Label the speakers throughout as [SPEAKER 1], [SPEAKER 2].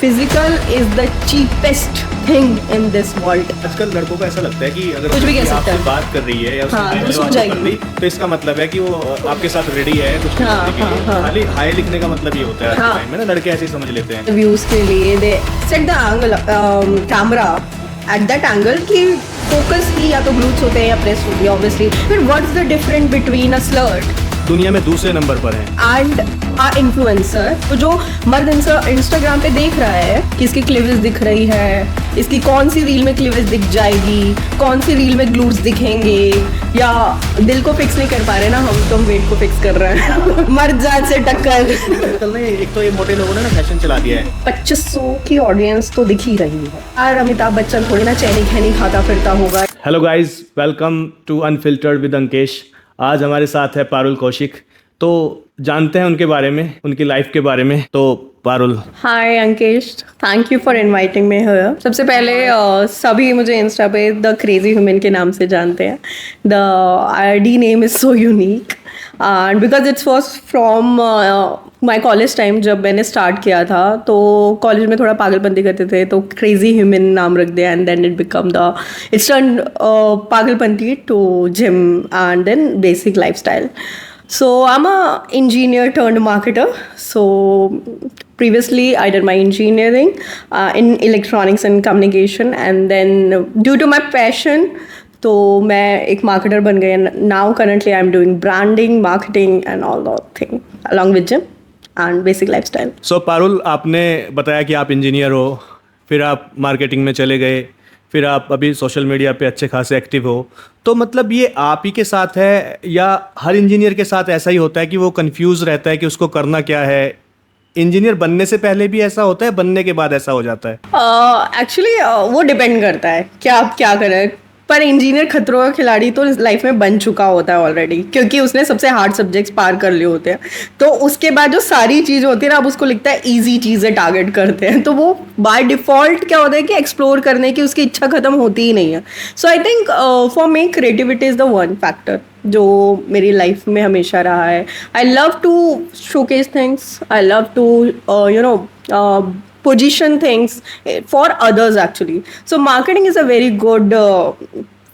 [SPEAKER 1] Physical is the cheapest thing in this world.
[SPEAKER 2] आजकल लड़कों को ऐसा लगता है कि अगर
[SPEAKER 1] कुछ भी कह सकता
[SPEAKER 2] आपसे
[SPEAKER 1] है।
[SPEAKER 2] बात कर रही है या
[SPEAKER 1] हाँ,
[SPEAKER 2] उसने
[SPEAKER 1] तो
[SPEAKER 2] बात
[SPEAKER 1] जाएगी।
[SPEAKER 2] कर ली तो इसका मतलब है कि वो आपके साथ रेडी है कुछ
[SPEAKER 1] हाँ,
[SPEAKER 2] करने के लिए।
[SPEAKER 1] हाँ।
[SPEAKER 2] खाली हाय लिखने का मतलब ये होता है आज
[SPEAKER 1] हाँ।
[SPEAKER 2] के टाइम में ना, लड़के ऐसे ही समझ लेते हैं।
[SPEAKER 1] व्यूज के लिए they set the angle camera at that angle कि फोकस ही या तो ग्लूट्स होते हैं या प्रेस होती है ऑब्वियसली। फिर what's the difference between a slut
[SPEAKER 2] दुनिया में दूसरे नंबर पर है
[SPEAKER 1] एंड अ इन्फ्लुएंसर? तो जो मर्द इंस्टाग्राम पे देख रहा है कि इसकी क्लिविज दिख रही है, इसकी कौन सी रील में क्लिविज दिख जाएगी, कौन सी रील में ग्लूट्स दिखेंगे, या दिल को फिक्स नहीं कर पा रहे ना हम, तो हम वेट को फिक्स कर रहे हैं। मर्द जात से टक्कर।
[SPEAKER 2] आजकल ना एक तो ये मोटे लोगों ने ना फैशन चला दिया है।
[SPEAKER 1] 2500 की ऑडियंस तो दिख ही रही है। और अमिताभ बच्चन थोड़ी ना चैनी खैनी खाता फिरता होगा।
[SPEAKER 2] Hello guys, welcome to unfiltered with Ankesh. आज हमारे साथ है पारुल कौशिक। तो जानते हैं उनके बारे में, उनकी लाइफ के बारे में। तो Parul,
[SPEAKER 1] hi Ankesh, thank you for inviting me here. सबसे पहले सभी मुझे इंस्टा पे द क्रेजी ह्यूमन के नाम से जानते हैं। The ID name is so unique and because it's was from my college time. जब मैंने स्टार्ट किया था तो कॉलेज में थोड़ा पागलपंती करते थे, तो क्रेजी ह्यूमन नाम रख दिया and then it become the it's turn पागलपंती to gym and then basic life style. So I'm a engineer turned marketer. So previously I did my engineering in electronics and communication, and then due to my passion, तो मैं एक marketer बन गई. Now currently I'm doing branding, marketing and all that thing along with gym and basic lifestyle.
[SPEAKER 2] सो पारुल, आपने बताया कि आप engineer हो, फिर आप मार्केटिंग में चले गए, फिर आप अभी सोशल मीडिया पे अच्छे खासे एक्टिव हो। तो मतलब ये आप ही के साथ है या हर इंजीनियर के साथ ऐसा ही होता है कि वो कंफ्यूज रहता है कि उसको करना क्या है? इंजीनियर बनने से पहले भी ऐसा होता है, बनने के बाद ऐसा हो जाता है?
[SPEAKER 1] एक्चुअली वो डिपेंड करता है कि आप क्या करें। पर इंजीनियर खतरों का खिलाड़ी तो लाइफ में बन चुका होता है ऑलरेडी, क्योंकि उसने सबसे हार्ड सब्जेक्ट्स पार कर लिए होते हैं। तो उसके बाद जो सारी चीज़ होती है ना, अब उसको लिखता है ईजी चीज़ें टारगेट करते हैं, तो वो बाय डिफ़ॉल्ट क्या होता है कि एक्सप्लोर करने की उसकी इच्छा खत्म होती ही नहीं है। So I think for me creativity is the one factor जो मेरी लाइफ में हमेशा रहा है। I love to showcase things, I love to position things for others actually. So marketing is a very good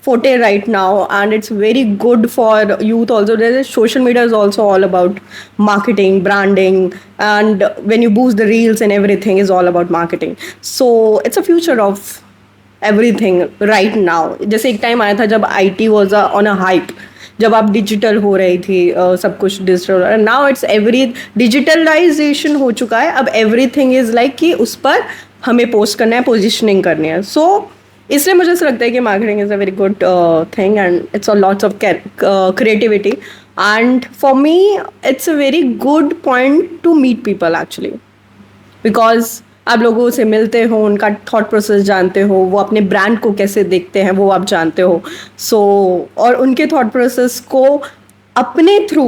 [SPEAKER 1] forte right now, and it's very good for youth also. There is social media is also all about marketing, branding, and when you boost the reels and everything is all about marketing. So it's a future of everything right now. जैसे एक time आया था जब IT was on a hype, जब आप digital हो रही थी, सब कुछ digital. Now it's every digitalisation हो चुका है। अब एवरीथिंग इज़ लाइक कि उस पर हमें पोस्ट करना है, पोजिशनिंग करनी है। सो इसलिए मुझे ऐसा लगता है कि marketing is a very good thing and it's a lots of creativity, and for me it's a very good point to meet people actually, because आप लोगों से मिलते हो, उनका थॉट प्रोसेस जानते हो, वो अपने ब्रांड को कैसे देखते हैं वो आप जानते हो। सो और उनके थॉट प्रोसेस को अपने थ्रू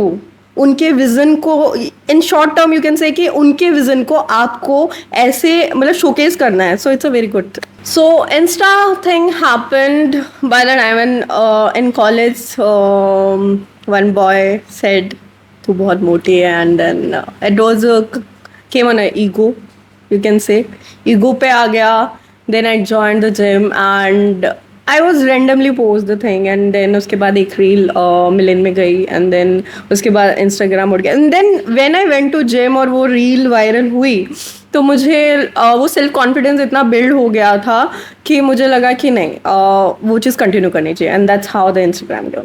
[SPEAKER 1] उनके विज़न को, in short term you can say कि उनके विज़न को आपको ऐसे मतलब शोकेस करना है। So it's a very good. So insta thing happened by the time in college. One boy said तू बहुत मोटी है, and then it was came on a ego, you can say ego पे आ गया. Then I joined the gym and I was randomly post the thing, and then उसके बाद एक reel million में गई, and then उसके बाद इंस्टाग्राम उठ गया, and then when I went to gym और वो रील वायरल हुई तो मुझे वो सेल्फ कॉन्फिडेंस इतना बिल्ड हो गया था कि मुझे लगा कि नहीं, वो चीज़ कंटिन्यू करनी चाहिए, and that's how the Instagram गया.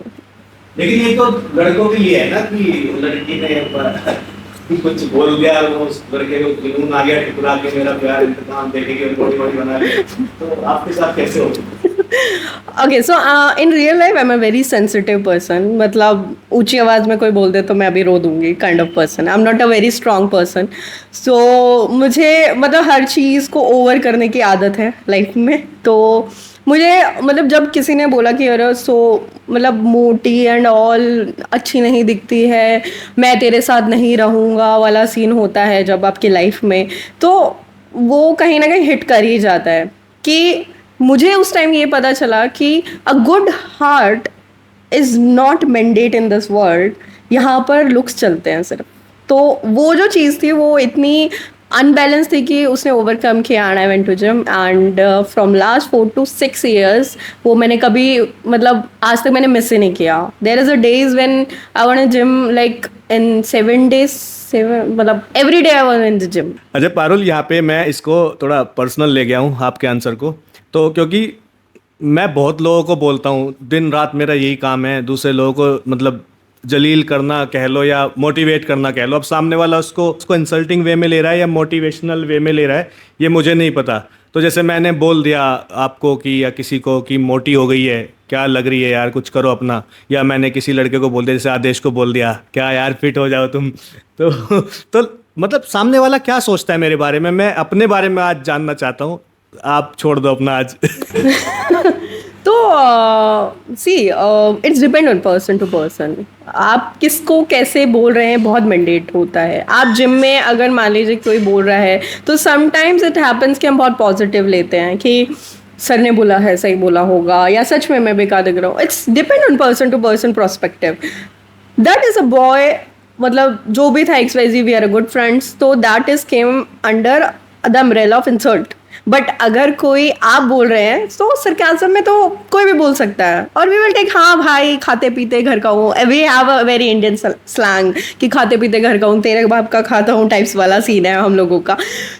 [SPEAKER 2] लेकिन ये तो लड़कों के लिए है ना कि लड़की ने कुछ बोल दिया, वो उस लड़के को जुनून आ गया, ठुकरा के मेरा प्यार इंतकाम देखेगी और बॉडी बॉडी बना ले। तो आपके साथ कैसे हो?
[SPEAKER 1] Okay, so in real life I am a very sensitive person. मतलब ऊंची आवाज़ में कोई बोल दे तो मैं अभी रो दूंगी kind of person. I am not a very strong person. So मुझे मतलब हर चीज़ को ओवर करने की आदत है लाइफ में. तो मुझे मतलब जब किसी ने बोला कि अरे सो मतलब मोटी एंड ऑल अच्छी नहीं दिखती है, मैं तेरे साथ नहीं रहूँगा वाला सीन होता है जब आपकी लाइफ में, तो वो कहीं ना कहीं हिट कर ही जाता है. कि मुझे उस टाइम ये पता चला कि a good heart is not mandate in this world. यहाँ पर लुक्स चलते हैं सिर्फ. तो वो जो चीज़ थी वो इतनी अनबैलेंस थी कि उसने ओवरकम किया and I went to gym and from last 4 to 6 years वो मैंने कभी मतलब आज तक मैंने मिस ही नहीं किया. There is a days when I want gym like in 7 days 7 मतलब every day I want in the gym.
[SPEAKER 2] अच्छा पारुल, यहाँ पे मैं इसको थोड़ा पर्सनल ले गया हूँ आपके आंसर को, तो क्योंकि मैं बहुत लोगों को बोलता हूँ, दिन रात मेरा यही काम है, दूसरे लोगों को मतलब जलील करना कह लो या मोटिवेट करना कह लो. अब सामने वाला उसको इंसल्टिंग वे में ले रहा है या मोटिवेशनल वे में ले रहा है, ये मुझे नहीं पता. तो जैसे मैंने बोल दिया आपको कि या किसी को कि मोटी हो गई है, क्या लग रही है यार, कुछ करो अपना, या मैंने किसी लड़के को बोल दिया, जैसे आदेश को बोल दिया, क्या यार फिट हो जाओ तुम. तो मतलब सामने वाला क्या सोचता है मेरे बारे में, मैं अपने बारे में आज जानना चाहता हूँ. आप छोड़ दो अपना आज.
[SPEAKER 1] तो see it's depend on person to person. आप किसको कैसे बोल रहे हैं बहुत मैंडेट होता है. आप जिम में अगर मान लीजिए कोई बोल रहा है तो समटाइम्स इट हैपन्स कि हम बहुत पॉजिटिव लेते हैं कि सर ने बोला है सही बोला होगा, या सच में मैं बेकार दिख रहा हूँ. It's depend on person to person perspective. That is a boy, मतलब जो भी था XYZ, we are a good friends, तो that is came under the umbrella of insult. But अगर कोई आप बोल रहे हैं तो सरकाज़म में तो कोई भी बोल सकता है, और वी विल टेक हाँ भाई खाते पीते घर का हूँ. We have a very Indian slang कि खाते पीते घर का हूँ, तेरे बाप का खाता हूँ टाइप्स वाला सीन है हम लोगों का.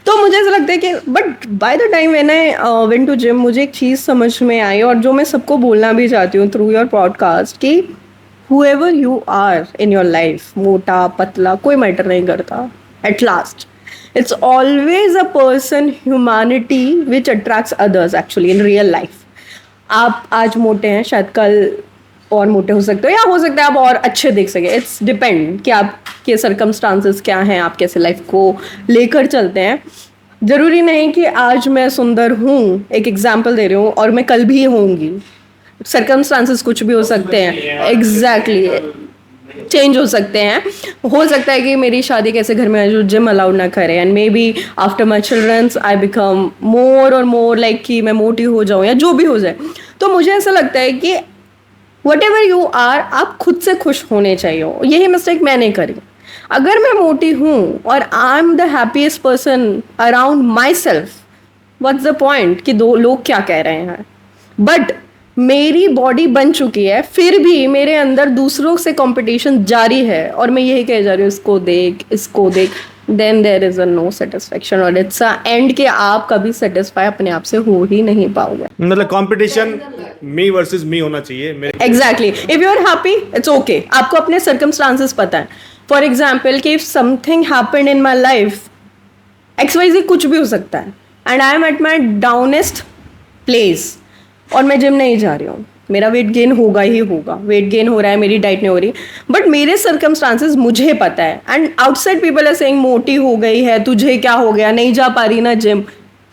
[SPEAKER 1] तो मुझे ऐसा लगता है कि but by the time when I went to gym, मुझे एक चीज़ समझ में आई और जो मैं सबको बोलना भी चाहती हूँ थ्रू योर पॉडकास्ट कि whoever you are in your life, मोटा पतला कोई मैटर नहीं करता. At last, it's always a person, humanity which attracts others actually in real life. आप आज मोटे हैं, शायद कल और मोटे हो सकते हो, या हो सकता है आप और अच्छे दिख सके. इट्स डिपेंड कि आपके सर्कमस्टांसेस क्या हैं, आप कैसे लाइफ को लेकर चलते हैं. ज़रूरी नहीं कि आज मैं सुंदर हूँ, एक एग्जाम्पल दे रही हूँ, और मैं कल भी होंगी. सर्कमस्टांसेस कुछ भी हो सकते हैं, एग्जैक्टली चेंज हो सकते हैं. हो सकता है कि मेरी शादी कैसे घर में जो जिम अलाउड ना करे, and maybe after my childrens I become more और मोर लाइक कि मैं मोटी हो जाऊँ या जो भी हो जाए. तो मुझे ऐसा लगता है कि वट एवर यू आर, आप खुद से खुश होने चाहिए. यही मिस्टेक मैंने करी. अगर मैं मोटी हूँ और I am the happiest person around my self, what's the point कि दो लोग क्या कह रहे हैं. बट मेरी बॉडी बन चुकी है, फिर भी मेरे अंदर दूसरों से कंपटीशन जारी है, और मैं यही कह जा रही हूँ इसको देख, then there is a no satisfaction, और इट्स अ एंड कि आप कभी सेटिस्फाई अपने आप से हो ही नहीं पाओगे.
[SPEAKER 2] मतलब कंपटीशन मी वर्सेस मी होना चाहिए मेरे.
[SPEAKER 1] Exactly. If you are happy it's okay. आपको अपने सर्कमस्टांसेस पता है. फॉर एग्जाम्पल कि if something happened in my life, XYZ कुछ भी हो सकता है, and I am at my downest place, और मैं जिम नहीं जा रही हूँ, मेरा वेट गेन होगा ही होगा. वेट गेन हो रहा है, मेरी डाइट नहीं हो रही, बट मेरे सर्कमस्टांसेस मुझे पता है. And outside people are saying मोटी हो गई है, तुझे क्या हो गया, नहीं जा पा रही ना जिम.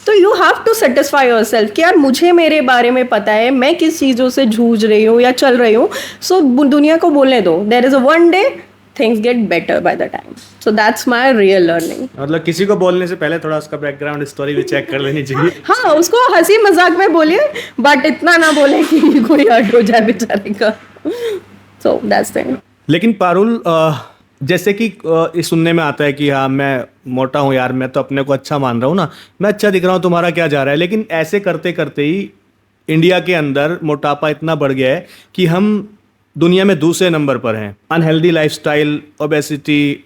[SPEAKER 1] तो you have to satisfy yourself कि यार मुझे मेरे बारे में पता है, मैं किस चीज़ों से जूझ रही हूँ या चल रही हूँ. सो दुनिया को बोलने दो, there is a one day things get better by the time. So that's my real learning.
[SPEAKER 2] मतलब किसी को बोलने से पहले थोड़ा उसका बैकग्राउंड स्टोरी भी चेक कर लेनी चाहिए.
[SPEAKER 1] हाँ, उसको हंसी मजाक में बोलिए, बट इतना ना बोले कि कोई हर्ट हो जाए बेचारे का. So that's thing.
[SPEAKER 2] लेकिन पारुल, जैसे कि ये सुनने में आता है कि हाँ मैं मोटा हूँ यार, मैं तो अपने को अच्छा मान रहा हूँ ना, मैं अच्छा दिख रहा हूँ, तुम्हारा क्या जा रहा है. लेकिन ऐसे करते करते ही इंडिया के अंदर मोटापा इतना बढ़ गया है कि हम दुनिया में दूसरे नंबर पर हैं. अनहेल्दी लाइफस्टाइल, ओबेसिटी,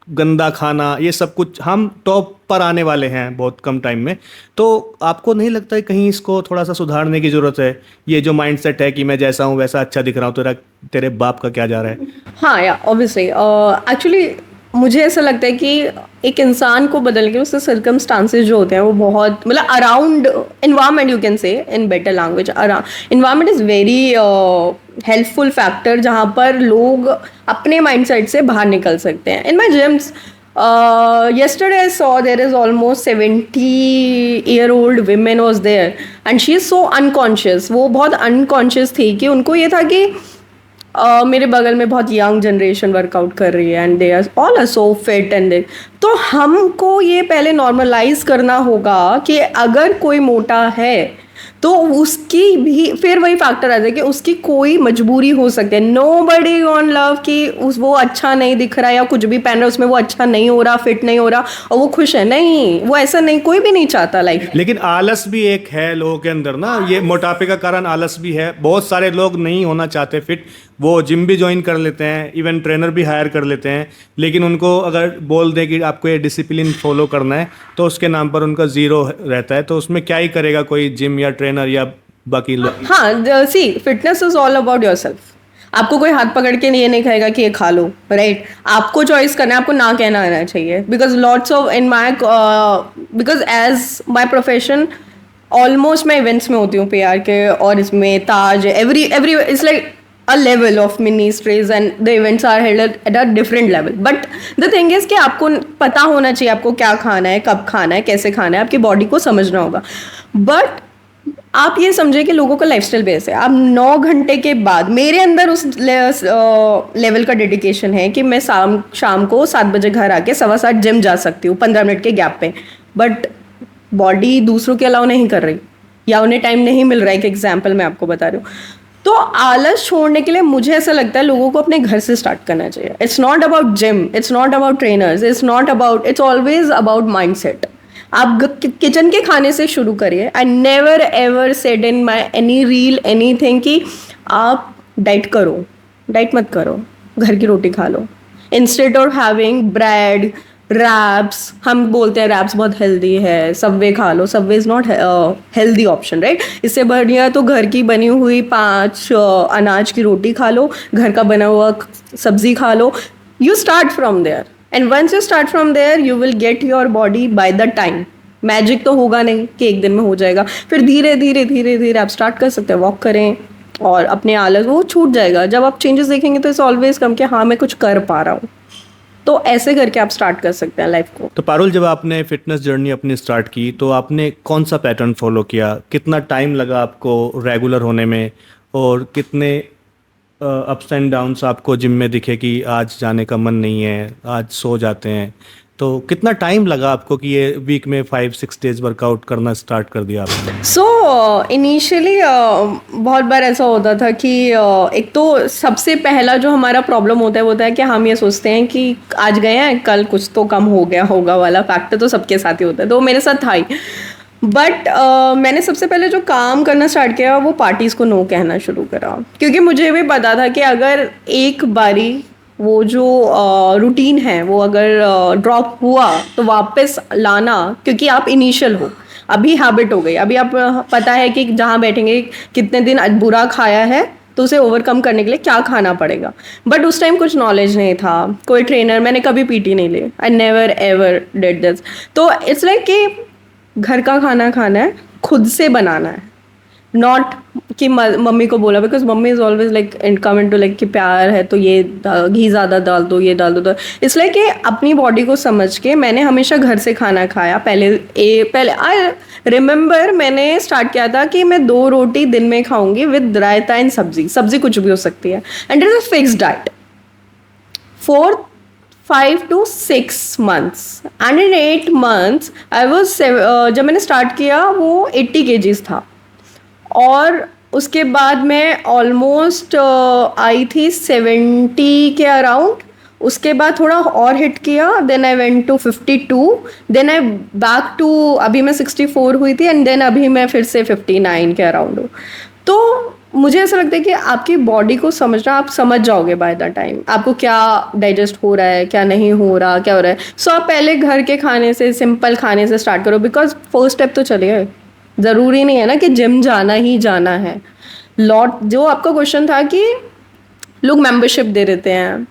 [SPEAKER 2] गंदा खाना, ये सब कुछ हम टॉप पर आने वाले हैं बहुत कम टाइम में. तो आपको नहीं लगता है कहीं इसको थोड़ा सा सुधारने की ज़रूरत है? ये जो माइंडसेट है कि मैं जैसा हूँ वैसा अच्छा दिख रहा हूँ, तेरे बाप का क्या जा रहा है?
[SPEAKER 1] हाँ, या ऑब्वियसली एक्चुअली मुझे ऐसा लगता है कि एक इंसान को बदल के उसके सर्कमस्टांसेस जो होते हैं वो बहुत, मतलब around environment, you can say in better language, environment is very helpful factor जहाँ पर लोग अपने माइंडसेट से बाहर निकल सकते हैं. इन माई gyms yesterday I saw there is almost 70-year-old women was there and she is so unconscious. वो बहुत unconscious थी कि उनको ये था कि मेरे बगल में बहुत यंग जनरेशन वर्कआउट कर रही है and they are all are so fit and they. तो हमको ये पहले नॉर्मलाइज करना होगा कि अगर कोई मोटा है तो उसकी भी फिर वही फैक्टर आ जाए कि उसकी कोई मजबूरी हो सकती है. नोबडी ऑन लव कि वो अच्छा नहीं दिख रहा है या कुछ भी पहन रहा है उसमें वो अच्छा नहीं हो रहा, फिट नहीं हो रहा और वो खुश है. नहीं, वो ऐसा नहीं, कोई भी नहीं चाहता लाइफ.
[SPEAKER 2] लेकिन आलस भी एक है लोगों के अंदर ना, ये मोटापे का कारण आलस भी है. बहुत सारे लोग नहीं होना चाहते फिट, वो जिम भी ज्वाइन कर लेते हैं, इवन ट्रेनर भी हायर कर लेते हैं, लेकिन उनको अगर बोल दें कि आपको ये डिसिप्लिन फॉलो करना है तो उसके नाम पर उनका जीरो रहता है. तो उसमें क्या ही करेगा कोई जिम या ट्रेनर या बाकी लोग.
[SPEAKER 1] हाँ, see fitness is all about yourself. आपको कोई हाथ पकड़ के ये नहीं कहेगा कि ये खा लो, राइट? आपको चॉइस करना है, आपको ना कहना आना चाहिए. Because lots of in my because as my profession almost मैं इवेंट्स में होती हूँ पीआर के, और इसमें ताज every it's like a level of ministries and the events are held at a different level. But the thing is कि आपको पता होना चाहिए आपको क्या खाना है, कब खाना है, कैसे खाना है, आपकी बॉडी को समझना होगा. बट आप ये समझे कि लोगों का लाइफस्टाइल बेस है. आप 9 घंटे के बाद, मेरे अंदर उस लेवल का डेडिकेशन है कि मैं शाम को 7 बजे घर आके 7:15 जिम जा सकती हूँ 15 मिनट के गैप पे. बट बॉडी दूसरों के अलाउ नहीं कर रही या उन्हें टाइम नहीं मिल रहा है. एक एग्जाम्पल मैं आपको बता रही हूँ. तो आलस छोड़ने के लिए मुझे ऐसा लगता है लोगों को अपने घर से स्टार्ट करना चाहिए. It's not about gym, it's not about trainers, it's always about mindset. आप किचन के खाने से शुरू करिए. आई never ever said in my any reel anything कि आप डाइट करो. डाइट मत करो, घर की रोटी खा लो. Instead of having bread, wraps, हम बोलते हैं रैप्स बहुत हेल्दी है, सबवे खा लो. Subway is not healthy option, right? इससे बढ़िया तो घर की बनी हुई 5 अनाज की रोटी खा लो, घर का बना हुआ सब्जी खा लो. You start from there, and once you start from there you will get your body by the time. Magic तो होगा नहीं कि एक दिन में हो जाएगा. फिर धीरे धीरे धीरे धीरे आप स्टार्ट कर सकते हैं. वॉक करें और अपने आलस वो छूट जाएगा. जब आप चेंजेस देखेंगे तो इट्स ऑलवेज कम कि हाँ मैं कुछ कर पा रहा हूँ. तो ऐसे करके आप स्टार्ट कर सकते हैं लाइफ को.
[SPEAKER 2] तो पारुल, जब आपने फिटनेस जर्नी अपनी स्टार्ट की तो आपने कौन सा पैटर्न फॉलो किया? कितना टाइम लगा आपको रेगुलर होने में? और कितने अप्स एंड डाउन्स आपको जिम में दिखे कि आज जाने का मन नहीं है, आज सो जाते हैं? तो कितना टाइम लगा आपको कि ये वीक में 5-6 डेज वर्कआउट करना स्टार्ट कर दिया आपने?
[SPEAKER 1] सो इनिशियली बहुत बार ऐसा होता था कि एक तो सबसे पहला जो हमारा प्रॉब्लम होता है वो होता है कि हम ये सोचते हैं कि आज गए हैं, कल कुछ तो कम हो गया होगा वाला फैक्टर तो सबके साथ ही होता है. तो मेरे साथ था ही. बट मैंने सबसे पहले जो काम करना स्टार्ट किया वो पार्टीज़ को नो कहना शुरू करा. क्योंकि मुझे भी पता था कि अगर एक बारी वो जो रूटीन है वो अगर ड्रॉप हुआ तो वापस लाना, क्योंकि आप इनिशियल हो, अभी हैबिट हो गई, अभी आप पता है कि जहाँ बैठेंगे कितने दिन बुरा खाया है तो उसे ओवरकम करने के लिए क्या खाना पड़ेगा. बट उस टाइम कुछ नॉलेज नहीं था, कोई ट्रेनर, मैंने कभी पीटी नहीं ली. I never ever did this. तो इट्स लाइक कि घर का खाना खाना है, खुद से बनाना है. नॉट कि मम्मी को बोला, because mummy is always like come into like कि प्यार है तो ये घी ज़्यादा डाल दो, ये डाल दो. तो इसलिए कि अपनी बॉडी को समझ के मैंने हमेशा घर से खाना खाया. पहले आई रिमेंबर मैंने स्टार्ट किया था कि मैं 2 रोटी दिन में खाऊंगी विद रायता एंड सब्जी कुछ भी हो सकती है. And it is a fixed diet for 5 to 6 months. And in 8 months I was जब मैंने स्टार्ट किया वो 80 kgs था. और उसके बाद मैं ऑलमोस्ट आई थी 70 के अराउंड. उसके बाद थोड़ा और हिट किया, then I went to 52, then I back to, अभी मैं 64 हुई थी, एंड देन अभी मैं फिर से 59 के अराउंड हूँ. तो मुझे ऐसा लगता है कि आपकी बॉडी को समझना, आप समझ जाओगे बाय द टाइम आपको क्या डाइजेस्ट हो रहा है, क्या नहीं हो रहा, क्या हो रहा है. सो आप पहले घर के खाने से, सिंपल खाने से स्टार्ट करो. बिकॉज फर्स्ट स्टेप तो चलिए, ज़रूरी नहीं है ना कि जिम जाना ही जाना है. जो आपका क्वेश्चन था कि लोग मेंबरशिप दे देते हैं,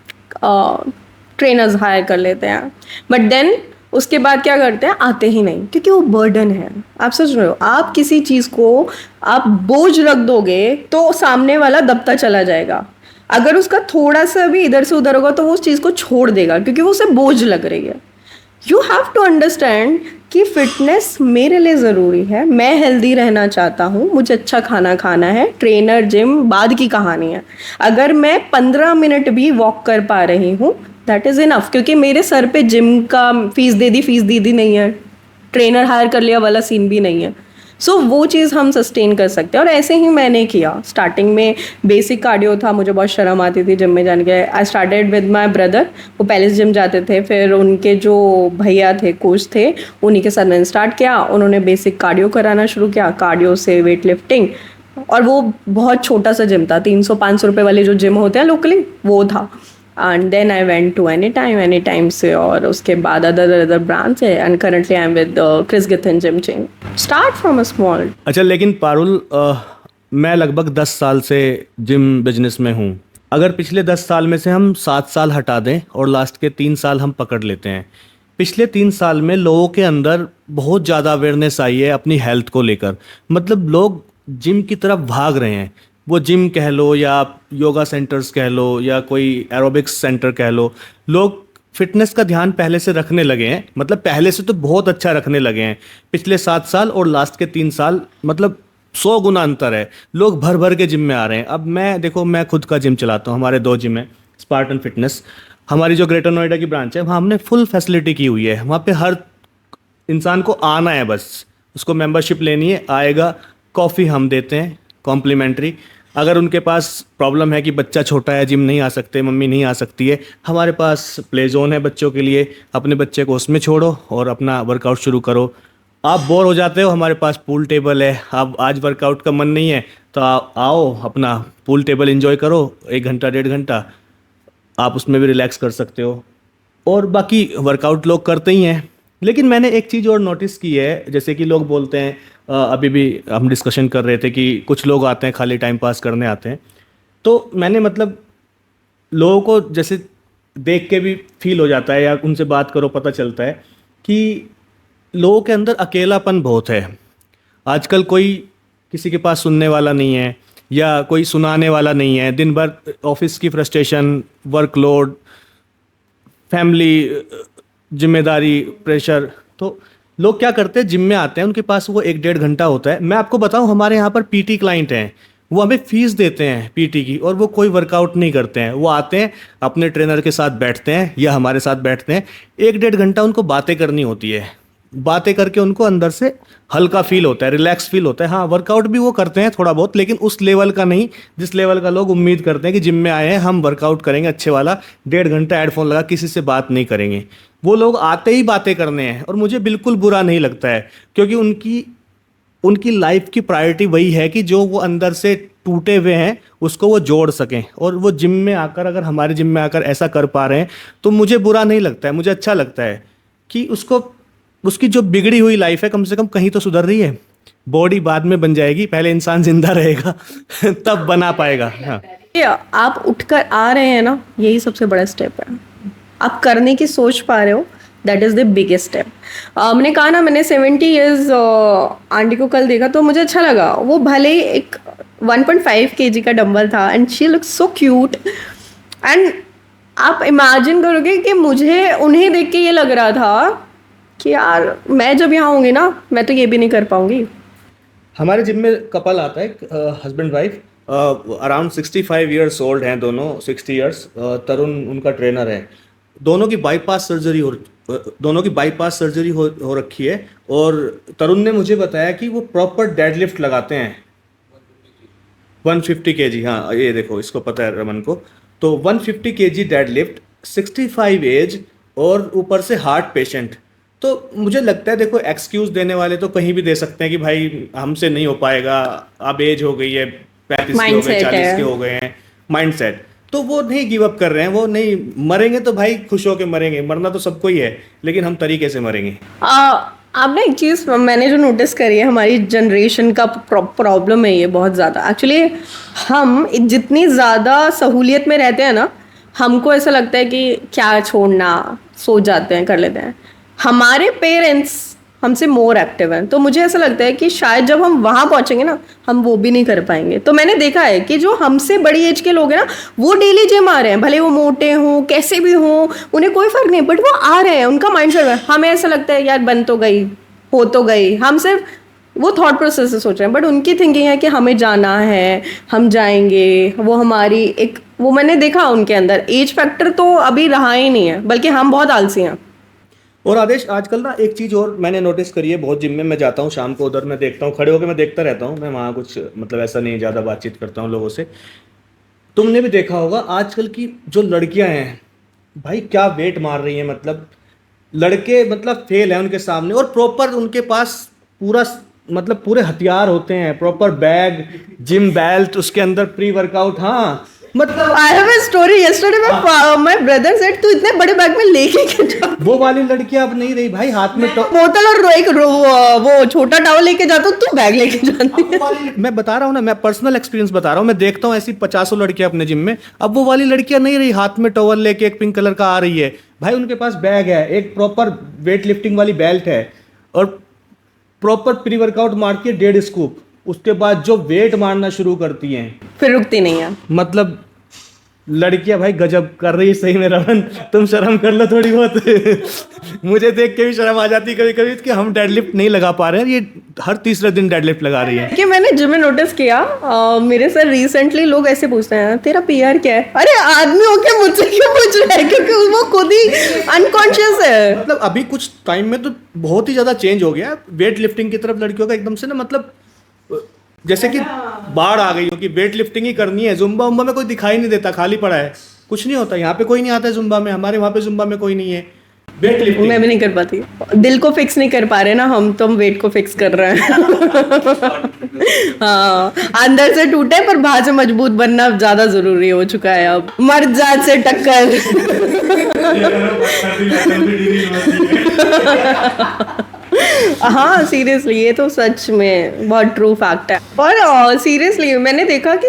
[SPEAKER 1] ट्रेनर्स हायर कर लेते हैं, बट देन उसके बाद क्या करते हैं, आते ही नहीं, क्योंकि वो बर्डन है. आप सोच रहे हो, आप किसी चीज़ को आप बोझ रख दोगे तो सामने वाला दबता चला जाएगा. अगर उसका थोड़ा सा भी इधर से उधर होगा तो वो उस चीज़ को छोड़ देगा, क्योंकि वो उसे बोझ लग रही है. यू हैव टू अंडरस्टैंड कि फिटनेस मेरे लिए ज़रूरी है, मैं हेल्दी रहना चाहता हूँ, मुझे अच्छा खाना खाना है. ट्रेनर जिम बाद की कहानी है. अगर मैं 15 मिनट भी वॉक कर पा रही हूँ दैट इज़ इनफ. क्योंकि मेरे सर पे जिम का फीस दे दी नहीं है, ट्रेनर हायर कर लिया वाला सीन भी नहीं है. सो वो चीज़ हम सस्टेन कर सकते हैं, और ऐसे ही मैंने किया। स्टार्टिंग में बेसिक कार्डियो था, मुझे बहुत शर्म आती थी जिम में जाने के। I started with my brother, वो पहले से जिम जाते थे, फिर उनके जो भैया थे, कोच थे, उन्हीं के साथ मैंने स्टार्ट किया। उन्होंने बेसिक कार्डियो कराना शुरू किया, कार्डियो से वेट लिफ्टिंग, और वो बहुत छोटा सा जिम था, 300-500 रुपये वाले जो जिम होते हैं लोकली, वो था। And then I went to any time से, और उसके बाद अदर ब्रांड्स है, and currently I am with Chris Gethin gym chain. Start from a small.
[SPEAKER 2] अच्छा, लेकिन पारुल, मैं लगभग 10 साल से जिम बिजनेस में हूँ। अगर पिछले 10 साल में से हम 7 साल हटा दें और लास्ट के 3 साल हम पकड़ लेते हैं, पिछले 3 साल में लोगों के अंदर बहुत ज़्यादा अवेयरनेस आई है अपनी हेल्थ को लेकर। मतलब लोग जिम की तरफ भाग रहे हैं। वो जिम कह लो या योगा सेंटर्स कह लो या कोई एरोबिक्स सेंटर कह लो, लोग फिटनेस का ध्यान पहले से रखने लगे हैं। मतलब पहले से तो बहुत अच्छा रखने लगे हैं। पिछले 7 साल और लास्ट के 3 साल, मतलब 100 गुना अंतर है। लोग भर भर के जिम में आ रहे हैं। अब मैं खुद का जिम चलाता हूँ, हमारे 2 जिम है, स्पार्टन फिटनेस। हमारी जो ग्रेटर नोएडा की ब्रांच है, वहाँ हमने फुल फैसिलिटी की हुई है। वहाँ पे हर इंसान को आना है, बस उसको मेंबरशिप लेनी है, आएगा। कॉफ़ी हम देते हैं कॉम्प्लीमेंट्री। अगर उनके पास प्रॉब्लम है कि बच्चा छोटा है, जिम नहीं आ सकते, मम्मी नहीं आ सकती है, हमारे पास प्ले जोन है बच्चों के लिए। अपने बच्चे को उसमें छोड़ो और अपना वर्कआउट शुरू करो। आप बोर हो जाते हो, हमारे पास पूल टेबल है। आप आज वर्कआउट का मन नहीं है तो आओ, अपना पूल टेबल एंजॉय करो, 1 घंटा 1.5 घंटा आप उसमें भी रिलैक्स कर सकते हो। और बाकी वर्कआउट लोग करते ही हैं। लेकिन मैंने एक चीज़ और नोटिस की है, जैसे कि लोग बोलते हैं, अभी भी हम डिस्कशन कर रहे थे कि कुछ लोग आते हैं खाली टाइम पास करने आते हैं। तो मैंने मतलब लोगों को जैसे देख के भी फील हो जाता है या उनसे बात करो पता चलता है कि लोगों के अंदर अकेलापन बहुत है। आजकल कोई किसी के पास सुनने वाला नहीं है या कोई सुनाने वाला नहीं है। दिन भर ऑफिस की फ्रस्ट्रेशन, वर्कलोड, फैमिली जिम्मेदारी, प्रेशर। तो लोग क्या करते हैं, जिम में आते हैं, उनके पास वो 1-1.5 घंटा होता है। मैं आपको बताऊं, हमारे यहाँ पर पीटी क्लाइंट हैं, वो हमें फीस देते हैं पीटी की, और वो कोई वर्कआउट नहीं करते हैं। वो आते हैं, अपने ट्रेनर के साथ बैठते हैं या हमारे साथ बैठते हैं, 1-1.5 घंटा उनको बातें करनी होती है। बातें करके उनको अंदर से हल्का फील होता है, रिलैक्स फील होता है। हाँ, वर्कआउट भी वो करते हैं थोड़ा बहुत, लेकिन उस लेवल का नहीं जिस लेवल का लोग उम्मीद करते हैं कि जिम में आए हैं हम वर्कआउट करेंगे अच्छे वाला, 1.5 घंटा हेडफोन लगा, किसी से बात नहीं करेंगे। वो लोग आते ही बातें करने हैं, और मुझे बिल्कुल बुरा नहीं लगता है, क्योंकि उनकी लाइफ की प्रायोरिटी वही है कि जो वो अंदर से टूटे हुए हैं उसको वो जोड़ सकें। और वो जिम में आकर, अगर हमारे जिम में आकर ऐसा कर पा रहे हैं तो मुझे बुरा नहीं लगता है, मुझे अच्छा लगता है कि उसकी जो बिगड़ी हुई लाइफ है कम से कम कहीं तो सुधर रही है। बॉडी बाद में बन जाएगी, पहले इंसान जिंदा रहेगा तब बना पाएगा। हाँ,
[SPEAKER 1] आप उठकर आ रहे हैं ना, यही सबसे बड़ा स्टेप है। आप करने की सोच पा रहे हो, that is the biggest step. मैंने कहा ना, मैंने 70 ईयर्स आंटी को कल देखा तो मुझे अच्छा लगा। वो भले ही एक 1.5 kg का डंबल था, and she look so cute. And आप इमेजिन करोगे कि मुझे उन्हें देख के ये लग रहा था कि यार मैं जब यहाँ होंगी ना, मैं तो ये भी नहीं कर पाऊंगी।
[SPEAKER 2] हमारे जिम में कपल आता है, husband wife, around 65 years old हैं दोनों, 60 ईयर्स। तरुण उनका ट्रेनर है। दोनों की बाईपास सर्जरी हो रखी है। और तरुण ने मुझे बताया कि वो प्रॉपर डेडलिफ्ट लगाते हैं 150 kg। हाँ, ये देखो, इसको पता है रमन को। तो 150 kg डेडलिफ्ट, 65 एज, और ऊपर से हार्ट पेशेंट। तो मुझे लगता है, देखो, एक्सक्यूज देने वाले तो कहीं भी दे सकते हैं कि भाई हमसे नहीं हो पाएगा, अब एज हो गई है, 35 के हो गए, 40 के हो गए हैं, माइंडसेट। तो वो नहीं गिव अप कर रहे हैं, वो नहीं मरेंगे तो भाई खुश होके मरेंगे, मरना तो सबको ही है, लेकिन हम तरीके से मरेंगे।
[SPEAKER 1] आपने एक चीज़ मैंने जो नोटिस करी है, हमारी जनरेशन का प्रॉब्लम है ये बहुत ज़्यादा। एक्चुअली हम जितनी ज़्यादा सहूलियत में रहते हैं ना, हमको ऐसा लगता है कि क्या छोड़ना, सो जाते हैं, कर लेते हैं। हमारे पेरेंट्स हमसे मोर एक्टिव हैं, तो मुझे ऐसा लगता है कि शायद जब हम वहाँ पहुँचेंगे ना, हम वो भी नहीं कर पाएंगे। तो मैंने देखा है कि जो हमसे बड़ी एज के लोग हैं ना, वो डेली जिम आ रहे हैं, भले वो मोटे हों, कैसे भी हों, उन्हें कोई फ़र्क नहीं, बट वो आ रहे हैं, उनका माइंडसेट है। हमें ऐसा लगता है यार बन तो गई, हो तो गई, हम सिर्फ वो थॉट प्रोसेस से सोच रहे हैं, बट उनकी थिंकिंग है कि हमें जाना है, हम जाएंगे। वो हमारी एक, वो मैंने देखा उनके अंदर एज फैक्टर तो अभी रहा ही नहीं है, बल्कि हम बहुत आलसी हैं।
[SPEAKER 2] और आदेश, आजकल ना एक चीज़ और मैंने नोटिस करी है, बहुत जिम में मैं जाता हूँ शाम को, उधर मैं देखता हूँ, खड़े होकर मैं देखता रहता हूँ, मैं वहाँ कुछ मतलब ऐसा नहीं ज़्यादा बातचीत करता हूँ लोगों से। तुमने भी देखा होगा आजकल की जो लड़कियां हैं भाई, क्या वेट मार रही हैं, मतलब लड़के मतलब फेल है उनके सामने, और प्रॉपर उनके पास पूरा मतलब पूरे हथियार होते हैं, प्रॉपर बैग, जिम बेल्ट, उसके अंदर प्री वर्कआउट। हाँ मतलब
[SPEAKER 1] I have a story yesterday, my brother said तू इतने बड़े बैग में लेके क्यों जा,
[SPEAKER 2] वो वाली लड़कियां अब नहीं रही भाई, हाथ में
[SPEAKER 1] बोतल और वो छोटा टॉवल लेके जाता हूँ, तू बैग लेके जाती है।
[SPEAKER 2] मैं बता रहा हूँ ना, मैं पर्सनल एक्सपीरियंस बता रहा हूँ, मैं देखता हूँ ऐसी 50 लड़कियां अपने जिम में, अब वो वाली लड़कियां नहीं रही, हाथ में टॉवल लेके एक पिंक कलर का आ रही है भाई, उनके पास बैग है, एक प्रॉपर वेट लिफ्टिंग वाली बेल्ट है, और प्रॉपर प्री वर्कआउट मार के 1.5 स्कूप, उसके बाद जो वेट मारना शुरू करती हैं,
[SPEAKER 1] फिर रुकती नहीं है।
[SPEAKER 2] मतलब लड़कियां भाई गजब कर रही है सही में। रमन, तुम शर्म कर लो थोड़ी बहुत। मुझे देख के भी शर्म आ जाती है कभी कभी कि हम डेडलिफ्ट नहीं लगा पा रहे हैं, ये हर तीसरे दिन डेडलिफ्ट लगा रही है।
[SPEAKER 1] कि मैंने जिम में नोटिस किया, मेरे से रिसेंटली लोग ऐसे पूछते हैं तेरा पीआर क्या है, अरे आदमी होके मुझसे क्यों पूछ रहे हैं, क्योंकि वो खुद ही अनकॉन्शियस है।
[SPEAKER 2] मतलब अभी कुछ टाइम में तो बहुत ही ज्यादा चेंज हो गया वेट लिफ्टिंग की तरफ लड़कियों का, एकदम से ना, मतलब जैसे कि बाढ़ आ गई हो कि वेट लिफ्टिंग ही करनी है। जुम्बा उम्बा में कोई दिखाई नहीं देता, खाली पड़ा है, कुछ नहीं होता, यहाँ पे कोई नहीं आता है जुम्बा में, हमारे वहाँ पे जुम्बा में कोई नहीं है। वेट लिफ्टिंग
[SPEAKER 1] मैं भी नहीं कर पाती, दिल को फिक्स नहीं कर पा रहे ना हम, तो हम वेट को फिक्स कर रहे हैं। हाँ, अंदर से टूटे पर बाहर से मजबूत बनना ज्यादा जरूरी हो चुका है अब, मर्द जात से टक्कर। हाँ सीरियसली, ये तो सच में बहुत ट्रू फैक्ट है। और सीरियसली मैंने देखा कि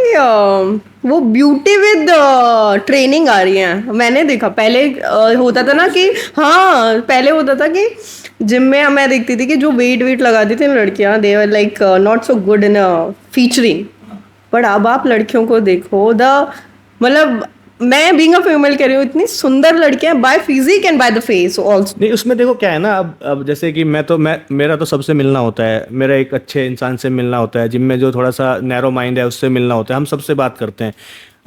[SPEAKER 1] वो ब्यूटी विद ट्रेनिंग आ रही है, मैंने देखा पहले होता था ना कि, हाँ पहले होता था कि जिम में मैं देखती थी कि जो वेट लगाती थी लड़कियां, they were like not so good in featuring, but अब आप लड़कियों को देखो, मतलब मैं बीइंग अ फीमेल कह रही हूँ, इतनी सुंदर लड़कियां by physique and by the face also.
[SPEAKER 2] नहीं, उसमें देखो क्या है ना, अब जैसे कि मैं मेरा तो सबसे मिलना होता है, मेरा एक अच्छे इंसान से मिलना होता है, जिम में जो थोड़ा सा नैरो माइंड है उससे मिलना होता है, हम सबसे बात करते हैं,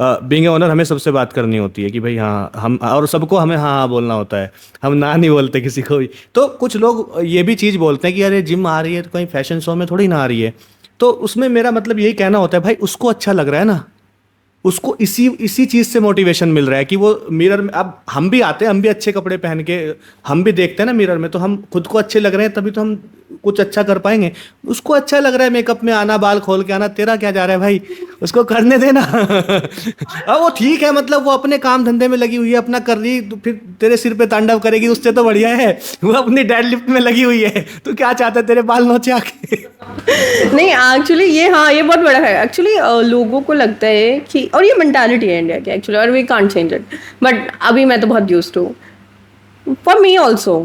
[SPEAKER 2] बीइंग ए ओनर हमें सबसे बात करनी होती है कि भाई हाँ, हम और सबको हमें हाँ हाँ बोलना होता है, हम ना नहीं बोलते किसी को भी। तो कुछ लोग ये भी चीज़ बोलते हैं कि अरे जिम आ रही है तो कहीं फैशन शो में थोड़ी ना आ रही है, तो उसमें मेरा मतलब यही कहना होता है भाई, उसको अच्छा लग रहा है ना, उसको इसी इसी चीज़ से मोटिवेशन मिल रहा है कि वो मिरर में, अब हम भी आते हैं, हम भी अच्छे कपड़े पहन के हम भी देखते हैं ना मिरर में, तो हम खुद को अच्छे लग रहे हैं तभी तो हम कुछ अच्छा कर पाएंगे। उसको अच्छा लग रहा है मेकअप में आना, बाल खोल के आना, तेरा क्या जा रहा है भाई, उसको करने देना। अब वो ठीक है, मतलब वो अपने काम धंधे में लगी हुई है, अपना कर रही, तो फिर तेरे सिर पे तांडव करेगी, उससे तो बढ़िया है वो अपनी डेड लिफ्ट में लगी हुई है, तो क्या चाहता है तेरे बाल नोचे आके।
[SPEAKER 1] नहीं एक्चुअली ये, हाँ ये बहुत बड़ा है एक्चुअली, लोगों को लगता है कि, और ये मेंटालिटी है इंडिया की एक्चुअली, और we can't change it, but अभी मैं तो बहुत used to, for me also.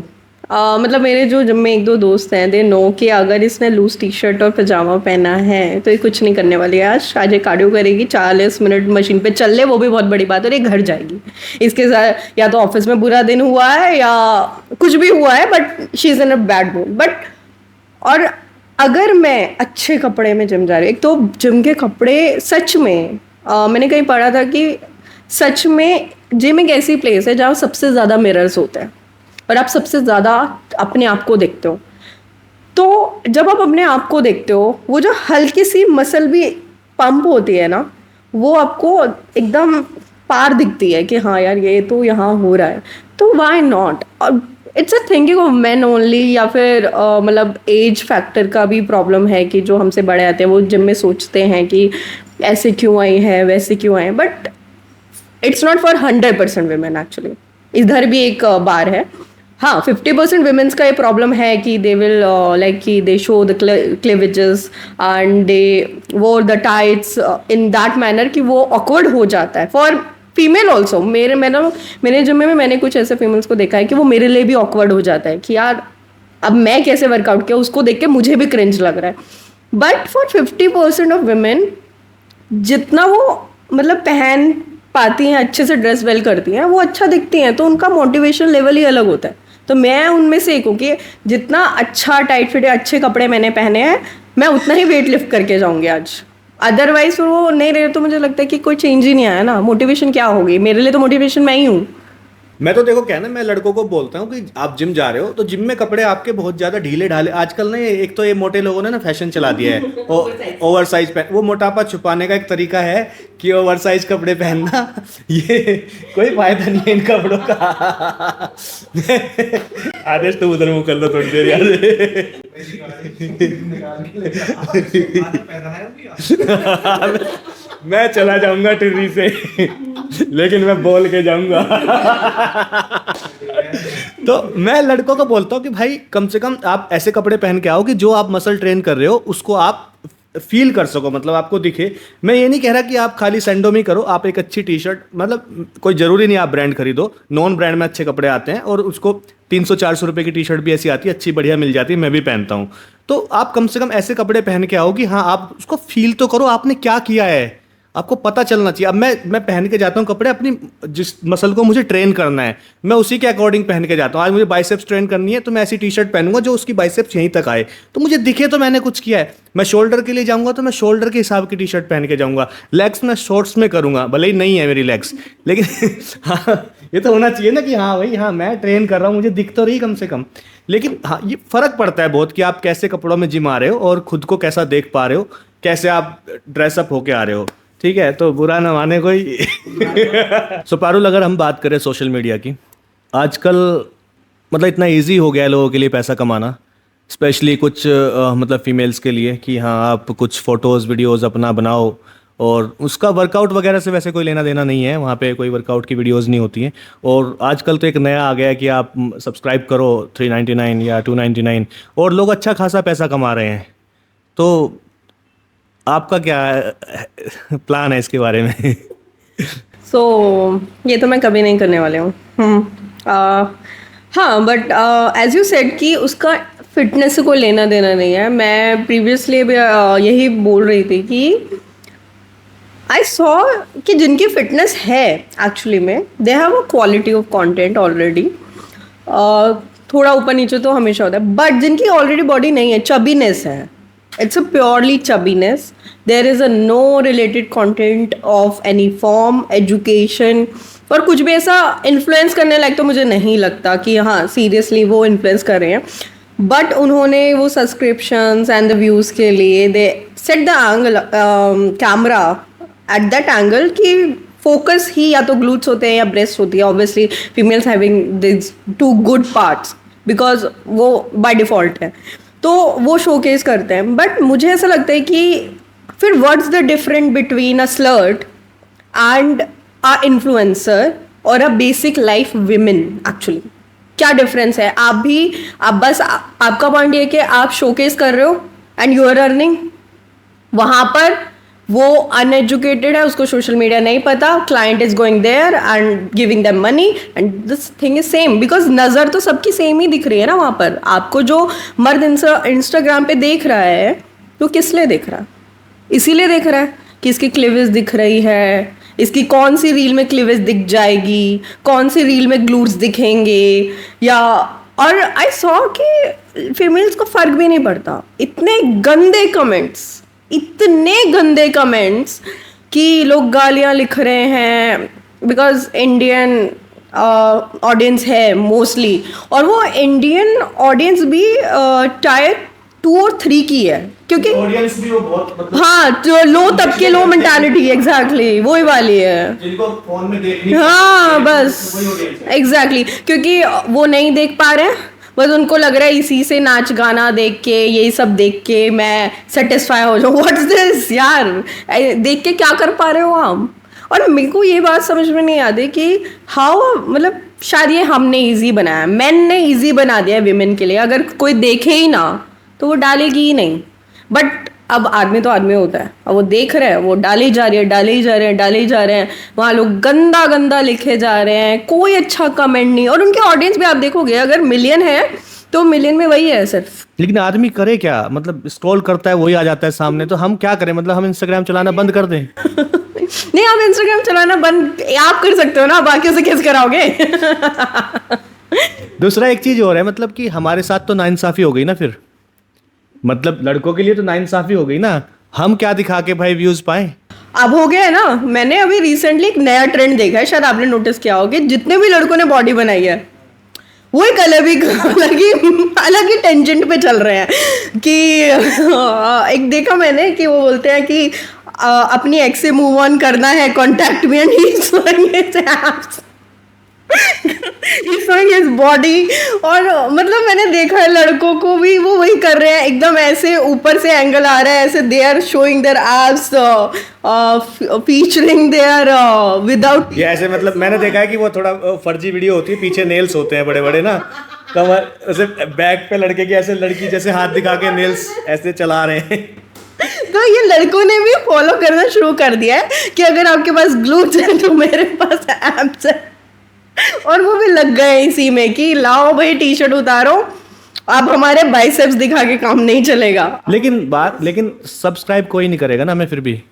[SPEAKER 1] मतलब मेरे जो जिम में एक दो दोस्त हैं, दे नो कि अगर इसने लूज टी शर्ट और पजामा पहना है तो ये कुछ नहीं करने वाली है, आज ये कार्डियो करेगी 40 मिनट मशीन पे चल ले, वो भी बहुत बड़ी बात है, और ये घर जाएगी, इसके साथ या तो ऑफिस में बुरा दिन हुआ है या कुछ भी हुआ है, but she is in a bad mood. But और अगर मैं अच्छे कपड़े में जिम जा रही हूँ, एक तो जिम के कपड़े सच में, मैंने कहीं पढ़ा था कि सच में जिम एक ऐसी प्लेस है जहाँ सबसे ज़्यादा मिरर्स होते हैं और आप सबसे ज़्यादा अपने आप को देखते हो। तो जब आप अपने आप को देखते हो, वो जो हल्की सी मसल भी पंप होती है ना, वो आपको एकदम पार दिखती है कि हाँ यार ये तो यहाँ हो रहा है, तो वाई नॉट। और it's a thinking of man only, या फिर मतलब एज फैक्टर का भी प्रॉब्लम है कि जो हमसे बड़े आते हैं वो जिम में सोचते हैं कि ऐसे क्यों आई है वैसे क्यों आए, but it's not for 100% women actually. इधर भी एक बार है, हाँ 50% वुमेन्स का ये प्रॉब्लम है कि दे विल लाइक कि they show the cleavages and they wore the tights in that manner कि वो ऑकवर्ड हो जाता है फॉर फीमेल ऑल्सो। मेरे जिम में मैंने कुछ ऐसे फीमेल्स को देखा है कि वो मेरे लिए भी ऑकवर्ड हो जाता है कि यार अब मैं कैसे वर्कआउट किया, उसको देख के मुझे भी क्रिंज लग रहा है। बट फॉर 50% ऑफ वुमेन, जितना वो मतलब पहन पाती हैं, अच्छे से ड्रेस वेल करती हैं, वो अच्छा दिखती हैं, तो उनका मोटिवेशन लेवल ही अलग होता है। तो मैं उनमें से एक हूँ कि जितना अच्छा टाइट फिट अच्छे कपड़े मैंने पहने हैं, मैं उतना ही वेट लिफ्ट करके जाऊंगी आज। अदरवाइज वो नहीं रहे तो मुझे लगता है कि कोई चेंज ही नहीं आया ना, मोटिवेशन क्या होगी, मेरे लिए तो मोटिवेशन मैं ही हूँ।
[SPEAKER 2] मैं तो देखो क्या है ना, मैं लड़कों को बोलता हूँ कि आप जिम जा रहे हो तो जिम में कपड़े आपके बहुत ज्यादा ढीले ढाले, आजकल ना एक तो ये मोटे लोगों ने ना फैशन चला दिया है ओवर साइज पहन, वो मोटापा छुपाने का एक तरीका है कि ओवर साइज कपड़े पहनना, ये कोई फायदा नहीं है इन कपड़ों का। आदेश तो उधर मुंह कर लो थोड़ी देर यार। मैं चला जाऊंगा टिर्री से, लेकिन मैं बोल के जाऊंगा। तो मैं लड़कों को बोलता हूँ कि भाई कम से कम आप ऐसे कपड़े पहन के आओ कि जो आप मसल ट्रेन कर रहे हो उसको आप फील कर सको, मतलब आपको दिखे। मैं ये नहीं कह रहा कि आप खाली सैंडो में करो, आप एक अच्छी टी शर्ट, मतलब कोई ज़रूरी नहीं आप ब्रांड खरीदो, नॉन ब्रांड में अच्छे कपड़े आते हैं और उसको 300-400 रुपये की टी शर्ट भी ऐसी आती है, अच्छी बढ़िया मिल जाती है, मैं भी पहनता हूँ। तो आप कम से कम ऐसे कपड़े पहन के आओ कि हाँ आप उसको फील तो करो आपने क्या किया है, आपको पता चलना चाहिए। अब मैं पहन के जाता हूँ कपड़े, अपनी जिस मसल को मुझे ट्रेन करना है मैं उसी के अकॉर्डिंग पहन के जाता हूँ। आज मुझे बाइसेप्स ट्रेन करनी है तो मैं ऐसी टी शर्ट पहनूंगा जो उसकी बाइसेप्स यहीं तक आए, तो मुझे दिखे तो मैंने कुछ किया है। मैं शोल्डर के लिए जाऊंगा तो मैं शोल्डर के हिसाब की टी शर्ट पहन के जाऊंगा। लेग्स मैं शॉर्ट्स में करूंगा, भले ही नहीं है मेरी लेग्स, लेकिन हाँ ये तो होना चाहिए ना कि हाँ भाई हाँ मैं ट्रेन कर रहा हूँ, मुझे दिख तो रही कम से कम। लेकिन हाँ ये फ़र्क पड़ता है बहुत कि आप कैसे कपड़ों में जिम आ रहे हो और खुद को कैसा देख पा रहे हो, कैसे आप ड्रेसअप होके आ रहे हो। ठीक है, तो बुरा ना माने कोई। सो पारुल, अगर हम बात करें सोशल मीडिया की, आजकल मतलब इतना इजी हो गया है लोगों के लिए पैसा कमाना, स्पेशली कुछ मतलब फीमेल्स के लिए कि हाँ आप कुछ फ़ोटोज़ वीडियोज़ अपना बनाओ, और उसका वर्कआउट वगैरह से वैसे कोई लेना देना नहीं है, वहाँ पे कोई वर्कआउट की वीडियोज़ नहीं होती हैं। और आजकल तो एक नया आ गया है कि आप सब्सक्राइब करो 399 या 299 और लोग अच्छा खासा पैसा कमा रहे हैं। तो आपका क्या प्लान है इसके बारे में?
[SPEAKER 1] ये तो मैं कभी नहीं करने वाले हूँ। हाँ, बट एज यू सेड कि उसका फिटनेस को लेना देना नहीं है। मैं प्रीवियसली भी यही बोल रही थी कि आई सॉ कि जिनकी फिटनेस है एक्चुअली में they have a quality of content already. थोड़ा ऊपर नीचे तो हमेशा होता है, बट जिनकी ऑलरेडी बॉडी नहीं है, चबीनेस है, it's a purely chubbiness. There is a no related content of any form, education, और कुछ भी ऐसा इन्फ्लुएंस करने लायक तो मुझे नहीं लगता कि हाँ सीरियसली वो इन्फ्लुएंस कर रहे हैं। बट उन्होंने वो सब्सक्रिप्शंस एंड द व्यूज़ के लिए they set the angle, camera at that angle कि फोकस ही या तो ग्लूट्स होते हैं या ब्रेस्ट होती है। Obviously females having this two good parts because वो बाय डिफ़ॉल्ट है, तो वो शोकेस करते हैं। बट मुझे ऐसा लगता है कि फिर what's the different between a slut and a influencer और a basic life women? Actually क्या डिफरेंस है? आप बस आपका पॉइंट ये कि आप शोकेस कर रहे हो एंड यू आर अर्निंग। वहाँ पर वो अनएजुकेटेड है, उसको सोशल मीडिया नहीं पता, client is going there and giving them money and this thing is same because नज़र तो सबकी सेम ही दिख रही है ना। वहाँ पर आपको जो मर्द इंस्टाग्राम पे देख रहा है तो किस लिए देख रहा है? इसीलिए देख रहा है कि इसकी क्लिविज दिख रही है, इसकी कौन सी रील में क्लिविज दिख जाएगी, कौन सी रील में ग्लूट्स दिखेंगे, या और आई सॉ कि फीमेल्स को फर्क भी नहीं पड़ता। इतने गंदे कमेंट्स कि लोग गालियाँ लिख रहे हैं बिकॉज इंडियन ऑडियंस है मोस्टली, और वो इंडियन ऑडियंस भी टायर 2 और 3 की है क्योंकि
[SPEAKER 2] ऑडियंस भी वो बहुत मतलब
[SPEAKER 1] हाँ जो लो तबके लो मेंटालिटी एग्जैक्टली वही वाली है
[SPEAKER 2] जिनको फोन में देखनी,
[SPEAKER 1] हाँ बस एग्जैक्टली क्योंकि वो नहीं देख पा रहे हैं, बस उनको लग रहा है इसी से नाच गाना देख के यही सब देख के मैं सेटिस्फाई हो जाऊँ। व्हाट्स दिस यार, देख के क्या कर पा रहे हो आप? और मेरे को ये बात समझ में नहीं आती कि हाउ, मतलब शायद ये हमने इजी बनाया, मैन ने इजी बना दिया विमेन के लिए। अगर कोई देखे ही ना तो वो डालेगी ही नहीं, बट अब आदमी तो आदमी होता है, अब वो देख रहे हैं, वो डाले जा रहे हैं, वहाँ लोग गंदा गंदा लिखे जा रहे हैं, कोई अच्छा कमेंट नहीं। और उनके ऑडियंस भी आप देखोगे अगर मिलियन है तो मिलियन में वही है सिर्फ।
[SPEAKER 2] लेकिन आदमी करे क्या, मतलब स्क्रॉल करता है वही आ जाता है सामने, तो हम क्या करें? मतलब हम इंस्टाग्राम चलाना बंद कर दें?
[SPEAKER 1] नहीं, आप इंस्टाग्राम चलाना बंद आप कर सकते हो ना, बाकियों से कैसे कराओगे?
[SPEAKER 2] दूसरा एक चीज और है, मतलब कि हमारे साथ तो नाइंसाफी हो गई ना फिर, मतलब लड़कों के लिए तो नाइंसाफी हो गई ना, हम क्या दिखा के भाई व्यूज पाएं?
[SPEAKER 1] अब हो गया है ना, मैंने अभी रिसेंटली एक नया ट्रेंड देखा है, शायद आपने नोटिस किया होगा, जितने भी लड़कों ने बॉडी बनाई है वो एक अलग ही टेंजेंट पे चल रहे हैं कि एक देखा मैंने कि वो बोलते हैं कि अपनी एक्स से मूव ऑन करना है, contact me and he is showing his abs, his body. और मतलब मैंने देखा है लड़कों को भी वो वही कर रहे हैं, एकदम ऐसे ऊपर से एंगल आ रहा है, ऐसे they are showing their abs, featuring their without,
[SPEAKER 2] ये ऐसे मतलब मैंने देखा है कि वो थोड़ा फर्जी वीडियो होती है, पीछे नेल्स होते हैं बड़े बड़े ना, कमर ऐसे बैक पे लड़के की ऐसे लड़की जैसे हाथ दिखा के नेल्स ऐसे चला रहे हैं।
[SPEAKER 1] तो ये लड़कों ने भी फॉलो करना शुरू कर दिया है कि अगर आपके पास ग्लूट्स है तो मेरे पास एब्स है, और वो भी लग गए इसी में कि लाओ भाई टी शर्ट उतारो, अब हमारे बाइसेप्स दिखा के काम नहीं चलेगा।
[SPEAKER 2] लेकिन सब्सक्राइब कोई नहीं करेगा ना हमें फिर भी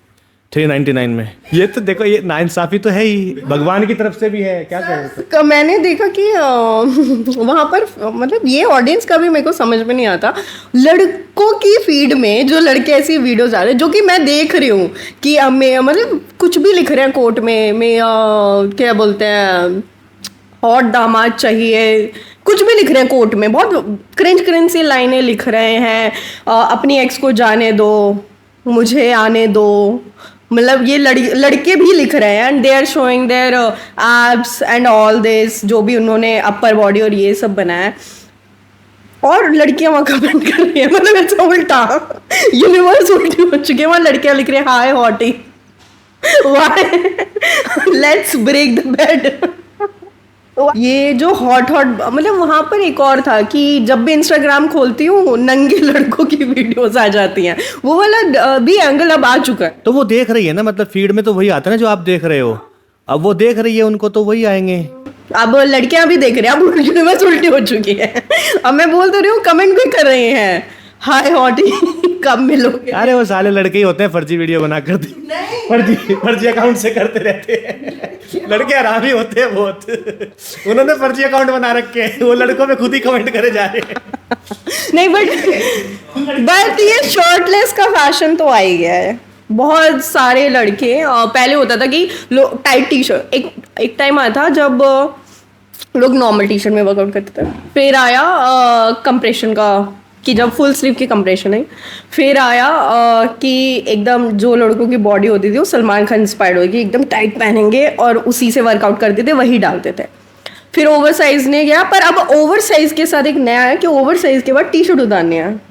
[SPEAKER 2] 399 में। ये तो देखो, ये नाइंसाफी तो है ही, भगवान की तरफ से भी है, क्या करें।
[SPEAKER 1] मैंने देखा कि वहां पर मतलब ये ऑडियंस का भी मेरे को समझ में नहीं आता, लड़कों की फीड में जो लड़के ऐसी वीडियोज आ रहे हैं, जो कि मैं देख रही हूँ कि मैं मतलब कुछ भी लिख रहे हैं कोर्ट में, मैं क्या बोलते हैं, हॉट दामाद चाहिए, कुछ भी लिख रहे हैं कोर्ट में, बहुत क्रिंज सी लाइनें लिख रहे हैं, अपनी एक्स को जाने दो, मुझे आने दो, मतलब ये लड़के भी लिख रहे हैं, and they are showing their abs and all this, जो भी उन्होंने अपर बॉडी और ये सब बनाया है, और लड़कियां वहाँ कमेंट कर रही है, मतलब ऐसा उल्टा यूनिवर्स उल्टी हो चुकी है, वहाँ लड़कियां लिख रही है hi hottie, why let's break the bed. ये जो हॉट मतलब वहां पर एक और था कि जब भी इंस्टाग्राम खोलती हूँ नंगे लड़कों की वीडियोस आ जाती हैं, वो वाला भी एंगल अब आ चुका है।
[SPEAKER 2] तो वो देख रही है ना, मतलब फीड में तो वही आता है ना जो आप देख रहे हो, अब वो देख रही है, उनको तो वही आएंगे।
[SPEAKER 1] अब लड़कियां भी देख रही हैं, अब यूनिवर्स उल्टी हो चुकी है, अब मैं बोल तो रही हूँ, कमेंट भी कर रहे हैं हाय हॉटी कब मिलोगे।
[SPEAKER 2] अरे वो साले लड़के ही होते हैं फर्जी वीडियो बना कर फर्जी अकाउंट से करते रहते हैं, लड़के आराम ही होते हैं बहुत, उन्होंने फर्जी अकाउंट बना रखे हैं, वो लड़कों में खुद ही कमेंट करे जा रहे हैं।
[SPEAKER 1] नहीं बट ये शर्टलेस का फैशन तो आ ही गया है, बहुत सारे लड़के, पहले होता था कि लोग टाइट टी शर्ट, एक टाइम आया था जब लोग नॉर्मल टी शर्ट में वर्कआउट करते थे, फिर आया कंप्रेशन का कि जब फुल स्लीव की कंप्रेशन है, फिर आया कि एकदम जो लड़कों की बॉडी होती थी वो सलमान खान इंस्पायर्ड होगी, एकदम टाइट पहनेंगे और उसी से वर्कआउट करते थे, वही डालते थे। फिर ओवर साइज ने गया, पर अब ओवर साइज के साथ एक नया है कि ओवर साइज के बाद टी शर्ट उतारने हैं।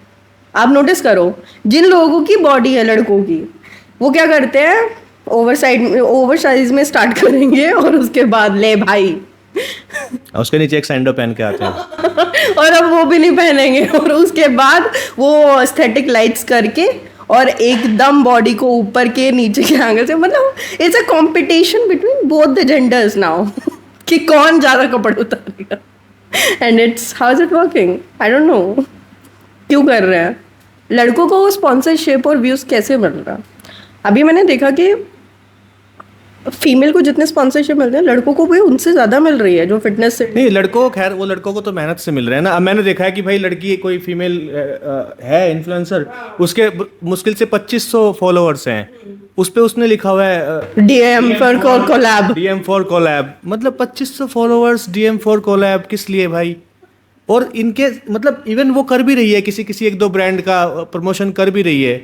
[SPEAKER 1] आप नोटिस करो, जिन लोगों की बॉडी है लड़कों की, वो क्या करते हैं, ओवर साइज में स्टार्ट करेंगे और उसके बाद ले भाई
[SPEAKER 2] उसके नीचे एक सैंडो पहन के आते हैं
[SPEAKER 1] और अब वो भी नहीं पहनेंगे, और उसके बाद वो एस्थेटिक लाइट्स करके और एकदम बॉडी को ऊपर के नीचे के एंगल से, मतलब it's a competition between both the genders now कि कौन ज्यादा कपड़े उतारेगा, and it's how is it working, I don't know क्यों कर रहे हैं। लड़कों को स्पॉन्सरशिप और व्यूज कैसे मिल रहा है? अभी मैंने देखा कि फीमेल को जितने स्पॉन्सरशिप मिलते हैं, लड़कों को भी उनसे ज्यादा मिल रही है, जो फिटनेस से
[SPEAKER 2] नहीं, लड़कों को खैर, वो लड़कों को तो मेहनत से मिल रहे हैं ना। अब मैंने देखा है कि भाई लड़की कोई फीमेल है इन्फ्लुएंसर, उसके मुश्किल से 2500 फॉलोअर्स हैं, उस पे उसने लिखा हुआ है
[SPEAKER 1] डीएम फॉर कोलैब,
[SPEAKER 2] मतलब 2500 फॉलोअर्स, डीएम फॉर कोलैब किस लिए भाई? और इनके मतलब इवन वो कर भी रही है, किसी एक दो ब्रांड का प्रमोशन कर भी रही है,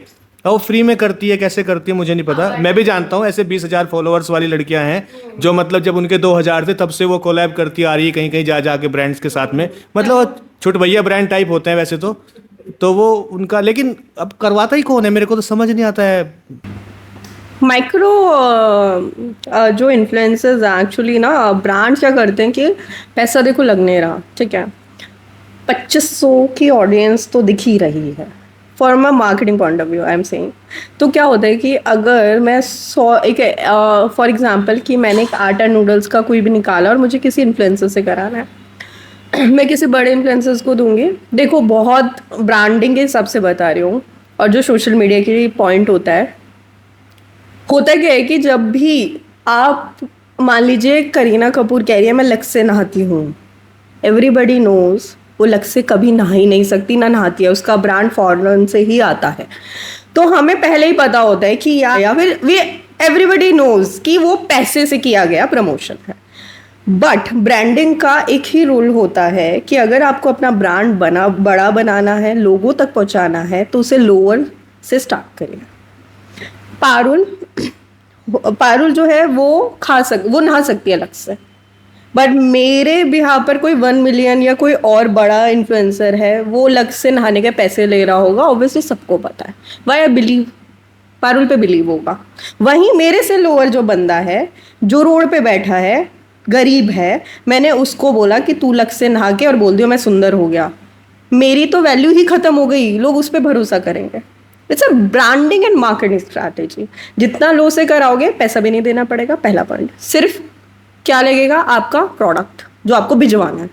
[SPEAKER 2] और वो फ्री में करती है, कैसे करती है मुझे नहीं पता। मैं भी जानता हूँ ऐसे 20,000 फॉलोअर्स वाली लड़कियां हैं जो मतलब जब उनके 2000 थे तब से वो कोलैब करती आ रही है कहीं कहीं जा के ब्रांड्स के साथ में, मतलब वो छोट भैया ब्रांड टाइप होते हैं वैसे तो वो उनका, लेकिन अब करवाता ही कौन है, मेरे को तो समझ नहीं आता है।
[SPEAKER 1] माइक्रो जो इन्फ्लुएंसर्स एक्चुअली ना, ब्रांड्स क्या करते हैं कि पैसा देखो लग नहीं रहा, ठीक है, 2500 की ऑडियंस तो दिख ही रही है, for my marketing point of view I am saying. तो क्या होता है कि अगर मैं फॉर एग्जांपल कि मैंने एक आटा नूडल्स का कोई भी निकाला और मुझे किसी इन्फ्लुएंसर से कराना है, मैं किसी बड़े इन्फ्लुएंसर्स को दूंगी, देखो बहुत ब्रांडिंग के हिसाब से बता रही हूँ, और जो सोशल मीडिया की पॉइंट होता है क्या है कि जब भी आप मान लीजिए करीना कपूर कह रही है मैं लक्स से नहाती हूँ, एवरीबडी नोज वो लक्स से कभी नहा ही नहीं सकती, ना नहाती है, उसका ब्रांड फॉरेन से ही आता है। तो हमें पहले ही पता होता है कि या फिर वे एवरीबडी नोज कि वो पैसे से किया गया प्रमोशन है। बट ब्रांडिंग का एक ही रूल होता है कि अगर आपको अपना ब्रांड बड़ा बनाना है, लोगों तक पहुंचाना है, तो उसे लोअर से स्टार्ट करिए। पारुल जो है वो नहा सकती है अलग से, बट मेरे बिहार पर कोई 1 मिलियन या कोई और बड़ा इन्फ्लुएंसर है, वो अलग से नहाने के पैसे ले रहा होगा, ऑब्वियसली सबको पता है। वाई आई बिलीव, पारुल पे बिलीव होगा। वहीं मेरे से लोअर जो बंदा है, जो रोड पे बैठा है, गरीब है, मैंने उसको बोला कि तू लग से नहा के और बोल दियो मैं सुंदर हो गया, मेरी तो वैल्यू ही खत्म हो गई, लोग उस पर भरोसा करेंगे। It's a branding and marketing strategy. जितना लो से कराओगे पैसा भी नहीं देना पड़ेगा, पहला पॉइंट। सिर्फ क्या लगेगा, आपका प्रोडक्ट जो आपको भिजवाना है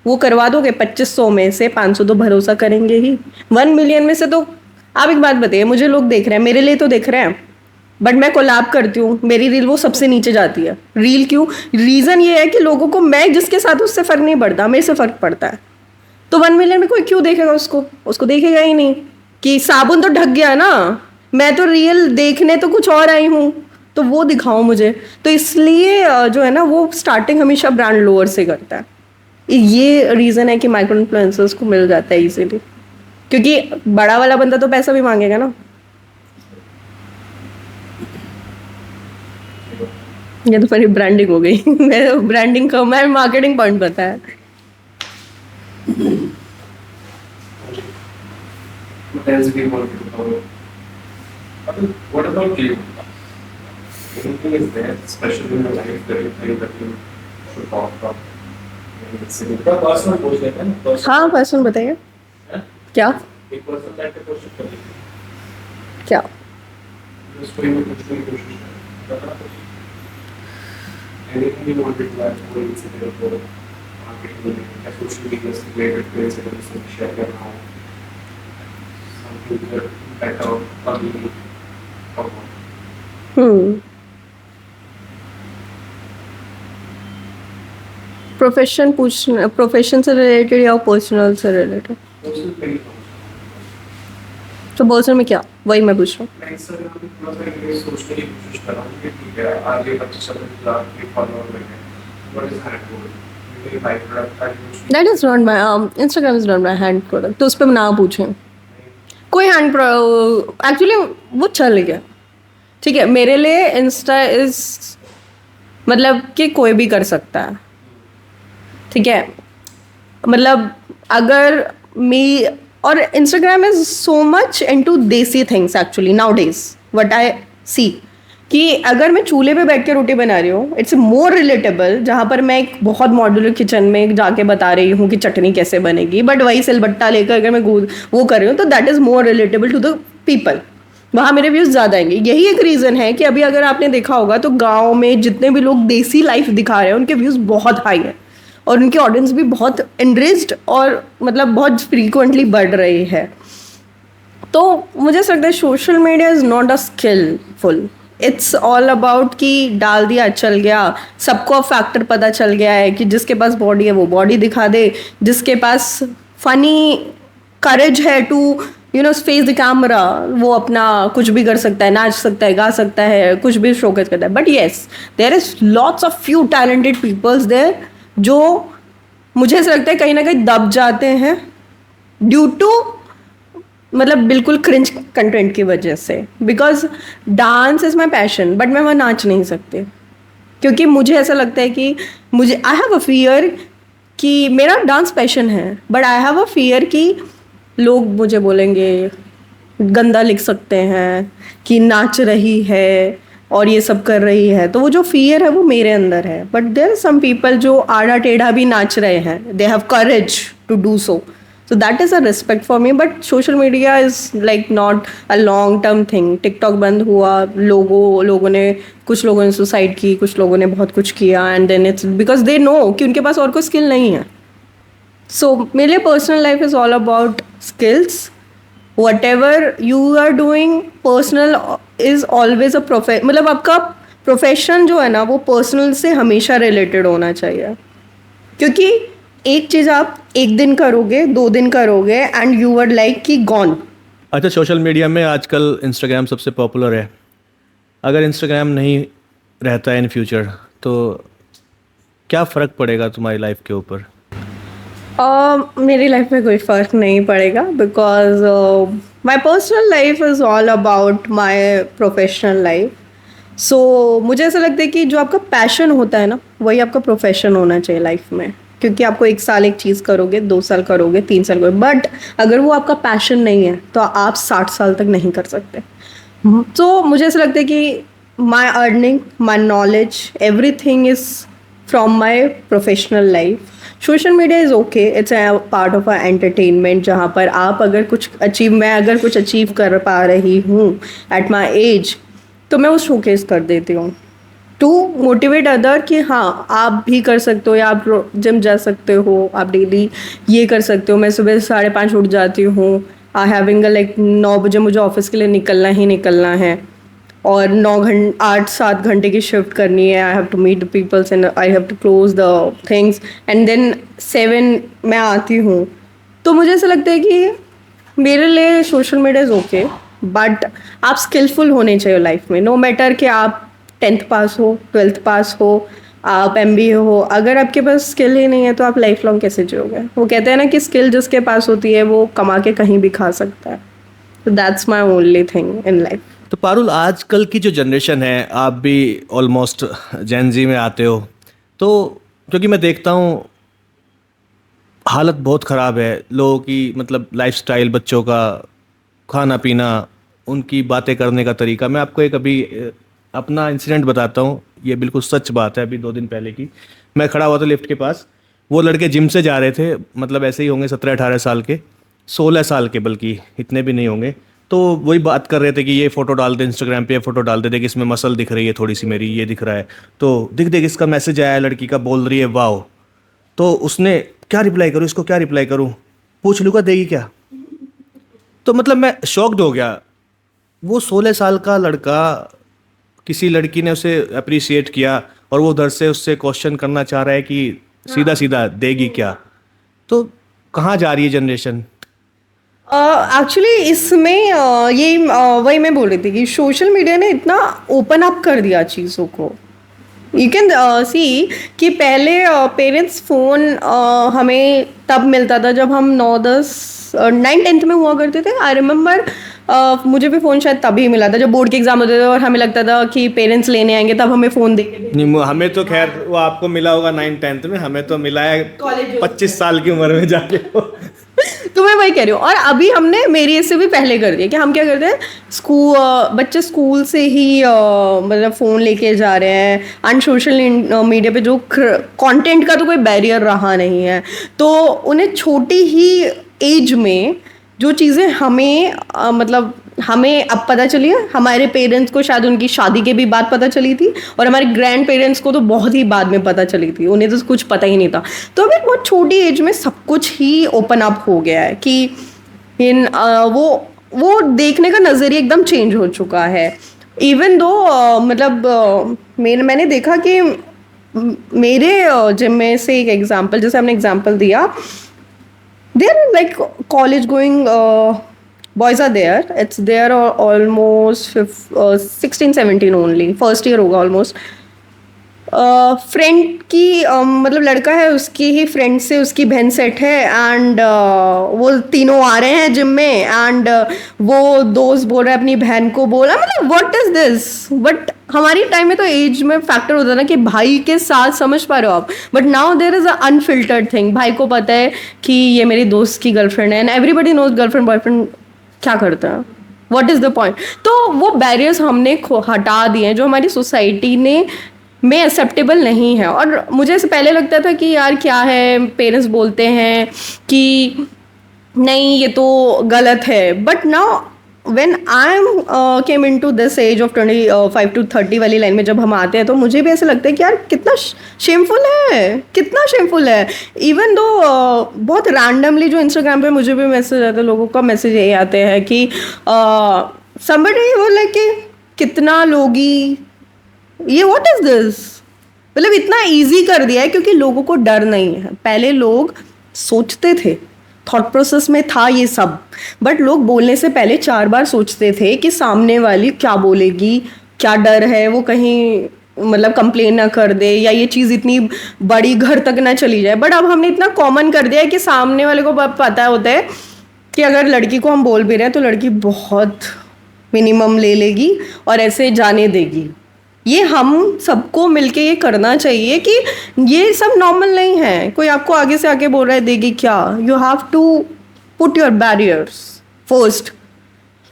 [SPEAKER 1] वो करवा दोगे। 2500 में से 500 तो भरोसा करेंगे ही, 1 मिलियन में से तो। आप एक बात बताइए, मुझे लोग देख रहे हैं, मेरे लिए तो देख रहे हैं, बट मैं कोलैब करती हूँ, मेरी रील वो सबसे नीचे जाती है। रील क्यों? रीज़न ये है कि लोगों को मैं जिसके साथ उससे फ़र्क नहीं पड़ता, मेरे से फ़र्क पड़ता है। तो 1 मिलियन में कोई क्यों देखेगा उसको देखेगा ही नहीं कि साबुन तो ढक गया ना, मैं तो रियल देखने तो कुछ और आई हूँ, तो वो दिखाओ मुझे। तो इसलिए जो है ना, वो स्टार्टिंग हमेशा ब्रांड लोअर से करता है। ये रीज़न है कि माइक्रो इन्फ्लुएंसर्स को मिल जाता है इजीली, क्योंकि बड़ा वाला बंदा तो पैसा भी मांगेगा ना। ये तो मेरी ब्रांडिंग हो गई। मैं मार्केटिंग पॉइंट बताया।
[SPEAKER 3] What else do you want to cover? What about you? Anything is there special in your life that you think that you should talk about?
[SPEAKER 4] थोड़ा पर्सनल पूछ लेते हैं ना।
[SPEAKER 1] हाँ, पर्सन बताइए। क्या
[SPEAKER 4] एक पर्सन बैठ के क्वेश्चन कर लीजिए।
[SPEAKER 1] क्या
[SPEAKER 3] स्टोरी में कुछ भी कोशिश करें। Anything you want to add to it, say about marketing, social media से related कोई से कुछ शेयर करना हो, something better or maybe
[SPEAKER 1] profession से रिलेटेड या पर्सनल से रिलेटेड?
[SPEAKER 3] social thing.
[SPEAKER 1] तो पर्सनल में क्या, वही मैं पूछ रहा हूँ।
[SPEAKER 3] मैं इंस्टाग्राम पे थोड़ा सा ये सोचने की कोशिश कर रहा हूँ कि ठीक है आगे 25,000 के फॉलोअर लगे, व्हाट इज हैंड गोल, मेरी बाइक प्रोडक्ट का use
[SPEAKER 1] that is not my Instagram is not my hand product, तो उस पर ना पूछें। कोई हैंड एक्चुअली वो चल गया, ठीक है। मेरे लिए इंस्टा इज मतलब कि कोई भी कर सकता है, ठीक है। मतलब अगर मी और Instagram is so much into desi things actually nowadays, what I see, कि अगर मैं चूल्हे पे बैठ के रोटी बना रही हूँ, इट्स मोर रिलेटेबल। जहाँ पर मैं एक बहुत मॉड्यूलर किचन में जाके बता रही हूँ कि चटनी कैसे बनेगी, बट वही सिलबट्टा लेकर अगर मैं वो कर रही हूँ, तो that is more relatable to the people. वहाँ मेरे व्यूज़ ज़्यादा आएंगे। यही एक रीज़न है कि अभी अगर आपने देखा होगा तो गाँव में जितने भी लोग देसी लाइफ दिखा रहे हैं, उनके व्यूज़ बहुत हाई हैं और उनकी ऑडियंस भी बहुत एनरिच्ड और मतलब बहुत फ्रीक्वेंटली बढ़ रही है। तो मुझे लगता है social media is not a skillful, it's all about कि डाल दिया चल गया। सबको फैक्टर पता चल गया है कि जिसके पास बॉडी है वो बॉडी दिखा दे, जिसके पास फनी करेज है टू फेस द कैमरा, वो अपना कुछ भी कर सकता है, नाच सकता है, गा सकता है, कुछ भी शोकेस करता है। But yes, there is lots of few talented peoples there जो मुझे ऐसा लगता है कहीं ना कहीं दब जाते हैं ड्यू टू मतलब बिल्कुल क्रिंज कंटेंट की वजह से। Because dance is my passion, but मैं वहाँ नाच नहीं सकती क्योंकि मुझे ऐसा लगता है कि मुझे आई हैव अ फियर कि मेरा डांस पैशन है, but I have a fear कि लोग मुझे बोलेंगे गंदा लिख सकते हैं कि नाच रही है और ये सब कर रही है, तो वो जो फियर है वो मेरे अंदर है। But there are some people जो आड़ा टेढ़ा भी नाच रहे हैं, they have courage to do so, so that is a respect for me. But social media is like not a long term thing. TikTok बंद हुआ, कुछ लोगों ने सुसाइड की, कुछ लोगों ने बहुत कुछ किया, and then it's because they know कि उनके पास और कोई स्किल नहीं है। So मेरे लिए personal life is all about skills. whatever you are doing personal is always a मतलब आपका प्रोफेशन जो है ना वो पर्सनल से हमेशा रिलेटेड होना चाहिए, क्योंकि एक चीज़ आप एक दिन करोगे, 2 दिन करोगे एंड यू आर लाइक कि गॉन।
[SPEAKER 2] अच्छा, सोशल मीडिया में आजकल इंस्टाग्राम सबसे पॉपुलर है। अगर इंस्टाग्राम नहीं रहता है इन फ्यूचर तो क्या फ़र्क पड़ेगा तुम्हारी लाइफ के ऊपर?
[SPEAKER 1] मेरी लाइफ में कोई फ़र्क नहीं पड़ेगा because my personal life is all about my professional life. So मुझे ऐसा लगता है कि जो आपका पैशन होता है ना वही आपका प्रोफेशन होना चाहिए लाइफ में. क्योंकि आपको 1 साल एक चीज़ करोगे, 2 साल करोगे, 3 साल करोगे, बट अगर वो आपका पैशन नहीं है तो आप 60 साल तक नहीं कर सकते. तो मुझे ऐसा लगता है कि माई earning, my knowledge, everything is from my professional life. Social media is okay, it's a part of a entertainment जहाँ पर आप अगर मैं अगर कुछ अचीव कर पा रही हूँ एट माई एज तो मैं वो शोकेस कर देती हूँ टू मोटिवेट अदर कि हाँ आप भी कर सकते हो, या आप जिम जा सकते हो, आप डेली ये कर सकते हो. मैं सुबह 5:30 उठ जाती हूँ. आई हैविंग लाइक 9 बजे मुझे ऑफिस के लिए निकलना ही निकलना है और 8-7 घंटे की शिफ्ट करनी है. I have to meet the peoples and I have to close the things and then 7 मैं आती हूँ. तो मुझे ऐसा लगता है कि मेरे लिए social media is okay, but आप स्किलफुल होने चाहिए लाइफ में. नो मैटर कि आप 10th पास हो, 12th पास हो, आप MBA हो, अगर आपके पास स्किल ही नहीं है तो आप लाइफ लॉन्ग कैसे जियोगे. वो कहते हैं ना कि स्किल जिसके पास होती है वो कमा के कहीं भी खा सकता है. तो that's my only thing in life.
[SPEAKER 2] तो पारुल, आजकल की जो जनरेशन है, आप भी ऑलमोस्ट जेन जी में आते हो, तो क्योंकि मैं देखता हूँ हालत बहुत ख़राब है लोगों की, मतलब लाइफस्टाइल, बच्चों का खाना पीना, उनकी बातें करने का तरीका. मैं आपको एक अभी अपना इंसिडेंट बताता हूँ, ये बिल्कुल सच बात है. अभी 2 दिन पहले की, मैं खड़ा हुआ था लिफ्ट के पास, वो लड़के जिम से जा रहे थे, मतलब ऐसे ही होंगे 17-18 साल के, 16 साल के, बल्कि इतने भी नहीं होंगे. तो वही बात कर रहे थे कि ये फ़ोटो डाल दे इंस्टाग्राम पे, ये फ़ोटो डाल दे, देख इसमें मसल दिख रही है थोड़ी सी मेरी, ये दिख रहा है, तो देख इसका मैसेज आया है लड़की का, बोल रही है वाओ. तो उसने क्या रिप्लाई करूँ, इसको क्या रिप्लाई करूँ, पूछ लूँगा देगी क्या. तो मतलब मैं शॉक्ड हो गया. वो 16 साल का लड़का, किसी लड़की ने उसे अप्रिशिएट किया और वो उधर से उससे क्वेश्चन करना चाह रहा है कि सीधा सीधा देगी क्या. तो कहाँ जा रही है जनरेशन?
[SPEAKER 1] एक्चुअली इसमें वही मैं बोल रही थी कि सोशल मीडिया ने इतना ओपन अप कर दिया चीज़ों को. यू कैन सी कि पहले पेरेंट्स फ़ोन हमें तब मिलता था जब हम 9-10 में हुआ करते थे. आई रिमेम्बर मुझे भी फ़ोन शायद तभी मिला था जब बोर्ड के एग्ज़ाम होते थे और हमें लगता था कि पेरेंट्स लेने आएंगे, तब हमें फ़ोन देंगे.
[SPEAKER 2] नहीं, हमें तो खैर वो आपको मिला होगा 9th-10th में, हमें तो मिला है 25 साल की उम्र में जाके.
[SPEAKER 1] तो मैं वही कह रही हूँ. और अभी हमने मेरी इससे भी पहले कर दिया कि हम क्या करते हैं, बच्चे स्कूल से ही मतलब फ़ोन लेके जा रहे हैं. एंड सोशल मीडिया पे जो कंटेंट का तो कोई बैरियर रहा नहीं है, तो उन्हें छोटी ही एज में जो चीज़ें हमें मतलब हमें अब पता चली है, हमारे पेरेंट्स को शायद उनकी शादी के भी बाद पता चली थी, और हमारे ग्रैंड पेरेंट्स को तो बहुत ही बाद में पता चली थी, उन्हें तो कुछ पता ही नहीं था. तो अभी बहुत छोटी एज में सब कुछ ही ओपन अप हो गया है कि वो देखने का नज़रिया एकदम चेंज हो चुका है. इवन दो मतलब मैंने देखा कि मेरे जिम में से एक एग्जाम्पल, जैसे हमने एग्जाम्पल दिया, they're like college going boys are there. It's there almost 16-17 only, first year होगा almost. फ्रेंड की मतलब लड़का है, उसकी ही फ्रेंड से उसकी बहन सेट है, एंड वो तीनों आ रहे हैं जिम में, एंड वो दोस्त बोल रहा है अपनी बहन को, बोला मतलब व्हाट इज दिस. बट हमारी टाइम में तो एज में फैक्टर होता ना कि भाई के साथ समझ पा रहे हो आप, but now there is a unfiltered thing. भाई को पता है कि ये मेरी दोस्त की गर्लफ्रेंड है, and everybody knows girlfriend boyfriend क्या करता है, व्हाट इज द पॉइंट. तो वो बैरियर्स हमने हटा दिए हैं जो हमारी सोसाइटी ने में एक्सेप्टेबल नहीं है. और मुझे इससे पहले लगता था कि यार क्या है, पेरेंट्स बोलते हैं कि नहीं ये तो गलत है, but now when I am came into this age of 25 to 30 वाली लाइन में जब हम आते हैं, तो मुझे भी ऐसा लगता है कि यार कितना शेमफुल है, कितना शेमफुल है. इवन दो बहुत रैंडमली जो इंस्टाग्राम पे मुझे भी मैसेज आते हैं, लोगों का मैसेज यही आते हैं कि समबडी बोला कि कितना लोगी, ये व्हाट इज दिस. मतलब इतना इजी कर दिया है क्योंकि लोगों को डर नहीं है. पहले लोग सोचते थे, थॉट प्रोसेस में था ये सब, बट लोग बोलने से पहले 4 बार सोचते थे कि सामने वाली क्या बोलेगी, क्या डर है वो कहीं मतलब कंप्लेन ना कर दे, या ये चीज़ इतनी बड़ी घर तक ना चली जाए। बट अब हमने इतना कॉमन कर दिया है कि सामने वाले को पता होता है कि अगर लड़की को हम बोल भी रहे हैं तो लड़की बहुत मिनिमम ले लेगी और ऐसे जाने देगी। ये हम सबको मिलके ये करना चाहिए कि ये सब नॉर्मल नहीं है। कोई आपको आगे से आके बोल रहा है देगी क्या, you have to put your barriers first.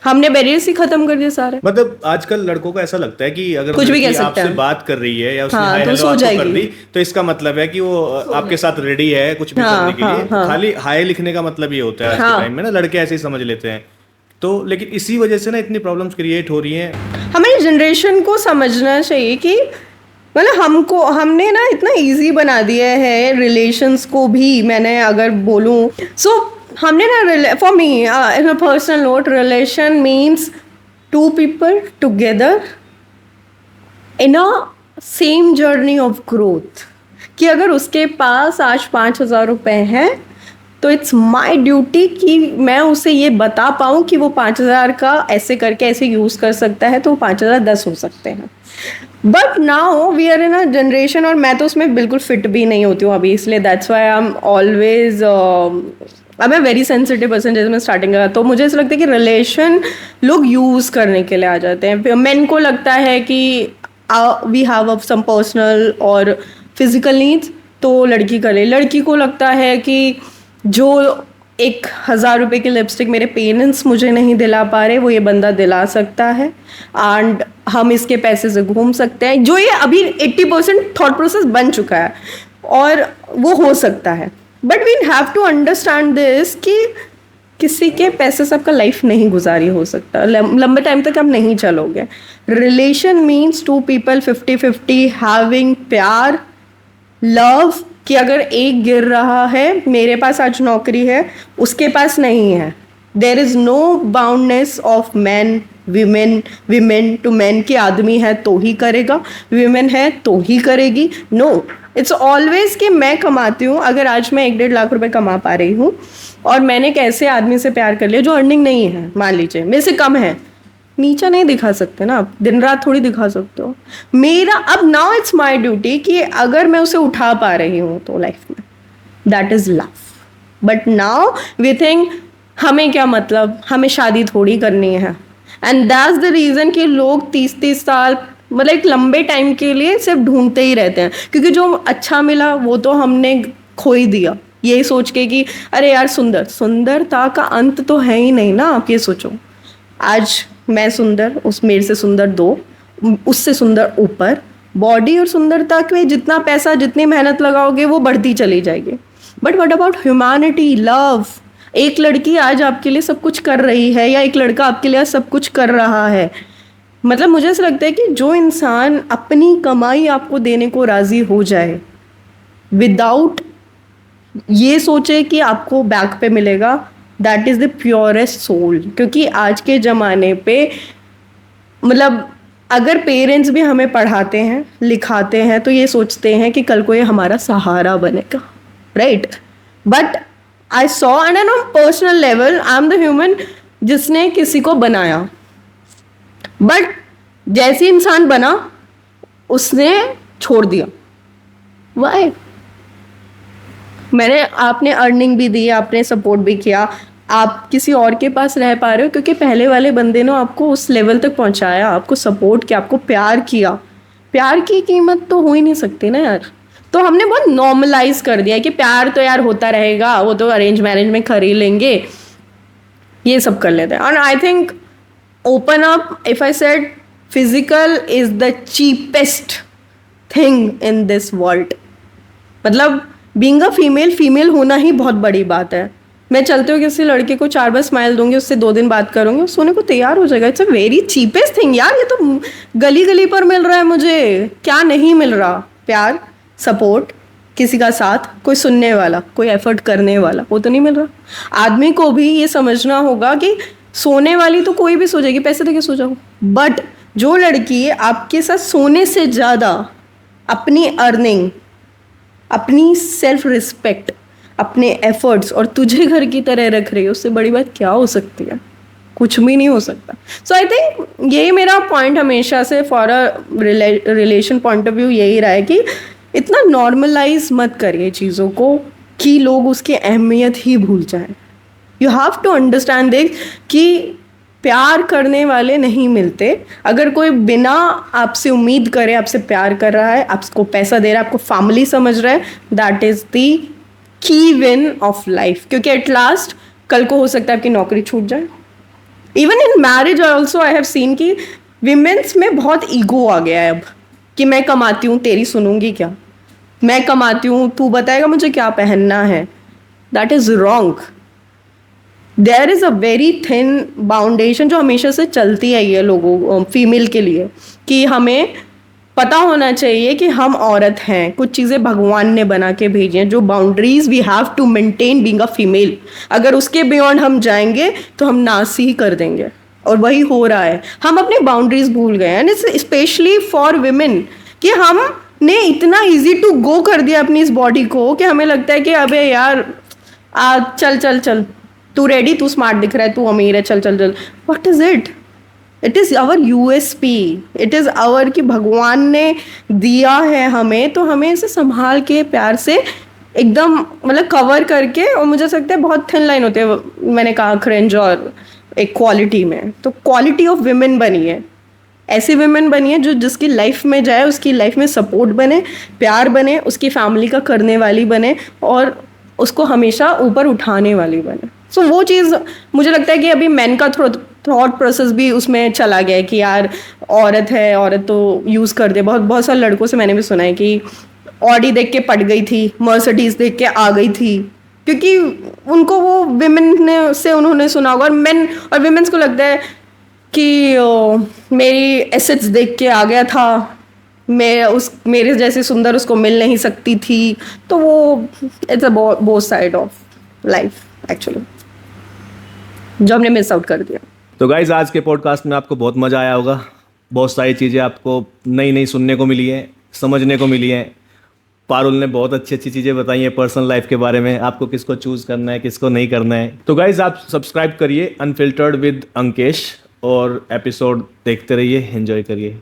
[SPEAKER 1] हमने बैरियर्स ही खत्म कर दिए सारे।
[SPEAKER 2] मतलब आजकल लड़कों को ऐसा लगता है कि अगर
[SPEAKER 1] कुछ भी
[SPEAKER 2] लड़की
[SPEAKER 1] कह सकते
[SPEAKER 2] आपसे
[SPEAKER 1] हैं।
[SPEAKER 2] बात कर रही है या उसने
[SPEAKER 1] हाँ,
[SPEAKER 2] हाय
[SPEAKER 1] तो
[SPEAKER 2] हेलो
[SPEAKER 1] सो
[SPEAKER 2] आपको कर
[SPEAKER 1] जाएगी।
[SPEAKER 2] दी, तो इसका मतलब है कि वो आपके साथ रेडी है कुछ भी
[SPEAKER 1] हाँ,
[SPEAKER 2] करने के
[SPEAKER 1] हाँ,
[SPEAKER 2] लिए।
[SPEAKER 1] हाँ।
[SPEAKER 2] खाली हाय लिखने का मतलब ये होता है आज
[SPEAKER 1] हाँ।
[SPEAKER 2] के टाइम में ना, लड़के ऐसे ही समझ लेते हैं। तो लेकिन इसी वजह से ना इतनी प्रॉब्लम्स क्रिएट हो रही हैं।
[SPEAKER 1] हमारी जनरेशन को समझना चाहिए कि मतलब हमने ना इतना इजी बना दिया है रिलेशंस को भी। मैंने अगर बोलूँ हमने ना, for me in a personal note, relation means two people together in a same journey of growth. कि अगर उसके पास आज 5,000 रुपये हैं तो इट्स माई ड्यूटी कि मैं उसे ये बता पाऊँ कि वो 5,000 का ऐसे करके ऐसे यूज़ कर सकता है तो वो 5,000 10 हो सकते हैं। But now we are in a generation, और मैं तो उसमें बिल्कुल फिट भी नहीं होती हूँ अभी, इसलिए that's why I am always अब मैं वेरी सेंसिटिव पर्सन। जैसे मैं स्टार्टिंग का, तो मुझे ऐसा लगता है कि रिलेशन लोग यूज़ करने के लिए आ जाते हैं। मेन को लगता है कि वी हैव सम पर्सनल और फिजिकल नीड्स तो लड़की करे। लड़की को लगता है कि जो 1,000 रुपये की लिपस्टिक मेरे पेरेंट्स मुझे नहीं दिला पा रहे वो ये बंदा दिला सकता है, एंड हम इसके पैसे से घूम सकते हैं। जो ये अभी 80% थॉट प्रोसेस बन चुका है और वो हो सकता है। But we have to understand this कि किसी के पैसे से आपका लाइफ नहीं गुजारी हो सकता, लंबे टाइम तक आप नहीं चलोगे। Relation means two people 50-50 having प्यार, लव। कि अगर एक गिर रहा है, मेरे पास आज नौकरी है उसके पास नहीं है, there is no boundness of man women to man कि आदमी है तो ही करेगा, विमेन है तो ही करेगी। नो, इट्स ऑलवेज कि मैं कमाती हूँ। अगर आज मैं 1-1.5 लाख रुपए कमा पा रही हूँ और मैंने एक ऐसे आदमी से प्यार कर लिया जो अर्निंग नहीं है, मान लीजिए मेरे से कम है, नीचा नहीं दिखा सकते ना आप, दिन रात थोड़ी दिखा सकते हो। मेरा अब नाउ इट्स माई ड्यूटी कि अगर मैं उसे उठा पा रही हूँ तो लाइफ में that is love. But now we think हमें क्या मतलब, हमें शादी थोड़ी करनी है। एंड दैट्स द रीज़न कि लोग 30-30 साल मतलब एक लंबे टाइम के लिए सिर्फ ढूंढते ही रहते हैं, क्योंकि जो अच्छा मिला वो तो हमने खो ही दिया, यही सोच के कि अरे यार सुंदरता का अंत तो है ही नहीं ना। आप ये सोचो, आज मैं सुंदर, उस मेरे से सुंदर 2, उससे सुंदर ऊपर, बॉडी और सुंदरता के जितना पैसा जितनी मेहनत लगाओगे वो बढ़ती चली जाएगी। But what about humanity, love. एक लड़की आज आपके लिए सब कुछ कर रही है या एक लड़का आपके लिए सब कुछ कर रहा है, मतलब मुझे ऐसा लगता है कि जो इंसान अपनी कमाई आपको देने को राजी हो जाए विदाउट ये सोचे कि आपको बैक पे मिलेगा, that is the purest soul. क्योंकि आज के ज़माने पे मतलब अगर पेरेंट्स भी हमें पढ़ाते हैं लिखाते हैं तो ये सोचते हैं कि कल को ये हमारा सहारा बनेगा, right. But I saw and on personal level I am the human जिसने किसी को बनाया, बट जैसे इंसान बना उसने छोड़ दिया। वाई? आपने अर्निंग भी दी, आपने सपोर्ट भी किया, आप किसी और के पास रह पा रहे हो क्योंकि पहले वाले बंदे ने आपको उस लेवल तक पहुंचाया, आपको सपोर्ट किया, आपको प्यार किया। प्यार की कीमत तो हो ही नहीं सकती ना यार। तो हमने बहुत नॉर्मलाइज कर दिया कि प्यार तो यार होता रहेगा, वो तो अरेंज मैरिज में कर ही लेंगे, ये सब कर लेते हैं। और I think open up, if I said physical is the cheapest thing in this world. मतलब बीइंग अ फीमेल होना ही बहुत बड़ी बात है। मैं चलते हुए किसी लड़के को 4 बार स्माइल दूंगी, उससे 2 दिन बात करूंगी, सोने को तैयार हो जाएगा। It's a very cheapest thing यार, ये तो गली गली पर मिल रहा है मुझे, क्या नहीं मिल रहा। प्यार, सपोर्ट, किसी का साथ, कोई सुनने वाला, कोई एफर्ट करने वाला, वो तो नहीं मिल रहा। आदमी को भी ये समझना होगा कि सोने वाली तो कोई भी सो जाएगी, पैसे देके सो जाओ, बट जो लड़की आपके साथ सोने से ज़्यादा अपनी अर्निंग, अपनी सेल्फ रिस्पेक्ट, अपने एफर्ट्स और तुझे घर की तरह रख रही है, उससे बड़ी बात क्या हो सकती है। कुछ भी नहीं हो सकता. सो आई थिंक ये मेरा पॉइंट हमेशा से for a relation point of view यही रहा है कि इतना नॉर्मलाइज मत करिए चीज़ों को कि लोग उसकी अहमियत ही भूल जाएं. You have to understand this कि प्यार करने वाले नहीं मिलते. अगर कोई बिना आपसे उम्मीद करे आपसे प्यार कर रहा है, आपको पैसा दे रहा है, आपको फैमिली समझ रहा है, that is the key win of life. क्योंकि एट लास्ट कल को हो सकता है आपकी नौकरी छूट जाए. Even in marriage also I have seen कि विमेंस में बहुत ईगो आ गया है अब कि मैं कमाती हूँ तेरी सुनूंगी क्या, मैं कमाती हूँ तू बताएगा मुझे क्या पहनना है. That is wrong. There is a very thin boundation जो हमेशा से चलती आई है लोगों फीमेल के लिए कि हमें पता होना चाहिए कि हम औरत हैं. कुछ चीज़ें भगवान ने बना के भेजी हैं जो boundaries we have to maintain being a female. अगर उसके बियॉन्ड हम जाएंगे तो हम नाश ही कर देंगे और वही हो रहा है. हम अपनी बाउंड्रीज भूल गए हैं. इट्स स्पेशली फॉर विमेन कि हमने इतना इजी टू गो कर दिया अपनी इस बॉडी को कि हमें लगता है कि अबे यार चल चल चल तू रेडी, तू स्मार्ट दिख रहा है, तू अमीर है, चल चल चल. What is it? It is our USP. It is our कि भगवान ने दिया है हमें तो हमें इसे संभाल के प्यार से एकदम मतलब कवर करके. और मुझे लगता है बहुत थिन लाइन होती है, मैंने कहा क्रिंज और एक क्वालिटी में. तो क्वालिटी ऑफ विमेन बनी है, ऐसी विमेन बनी है जो जिसकी लाइफ में जाए उसकी लाइफ में सपोर्ट बने, प्यार बने, उसकी फैमिली का करने वाली बने और उसको हमेशा ऊपर उठाने वाली बने. सो वो चीज़ मुझे लगता है कि अभी मैन का थॉट प्रोसेस भी उसमें चला गया है कि यार औरत है, औरत तो यूज़ कर दे. बहुत बहुत सारे लड़कों से मैंने भी सुना है कि ऑडी देख के पट गई थी, मर्सिडीज देख के आ गई थी, क्योंकि उनको वो विमेन ने से उन्होंने सुना होगा. और मेन और विमेन्स को लगता है कि मेरी एसेट्स देख के आ गया था, मेरे जैसे सुंदर उसको मिल नहीं सकती थी. तो वो it's a both side of life actually जो हमने मिस आउट कर दिया.
[SPEAKER 2] तो गाइज आज के पॉडकास्ट में आपको बहुत मज़ा आया होगा. बहुत सारी चीज़ें आपको नई नई सुनने को मिली हैं, समझने को मिली हैं. पारुल ने बहुत अच्छी अच्छी चीज़ें बताई हैं पर्सनल लाइफ के बारे में, आपको किसको चूज़ करना है किसको नहीं करना है. तो गाइज आप सब्सक्राइब करिए अनफिल्टर्ड विद अंकेश और एपिसोड देखते रहिए, एंजॉय करिए.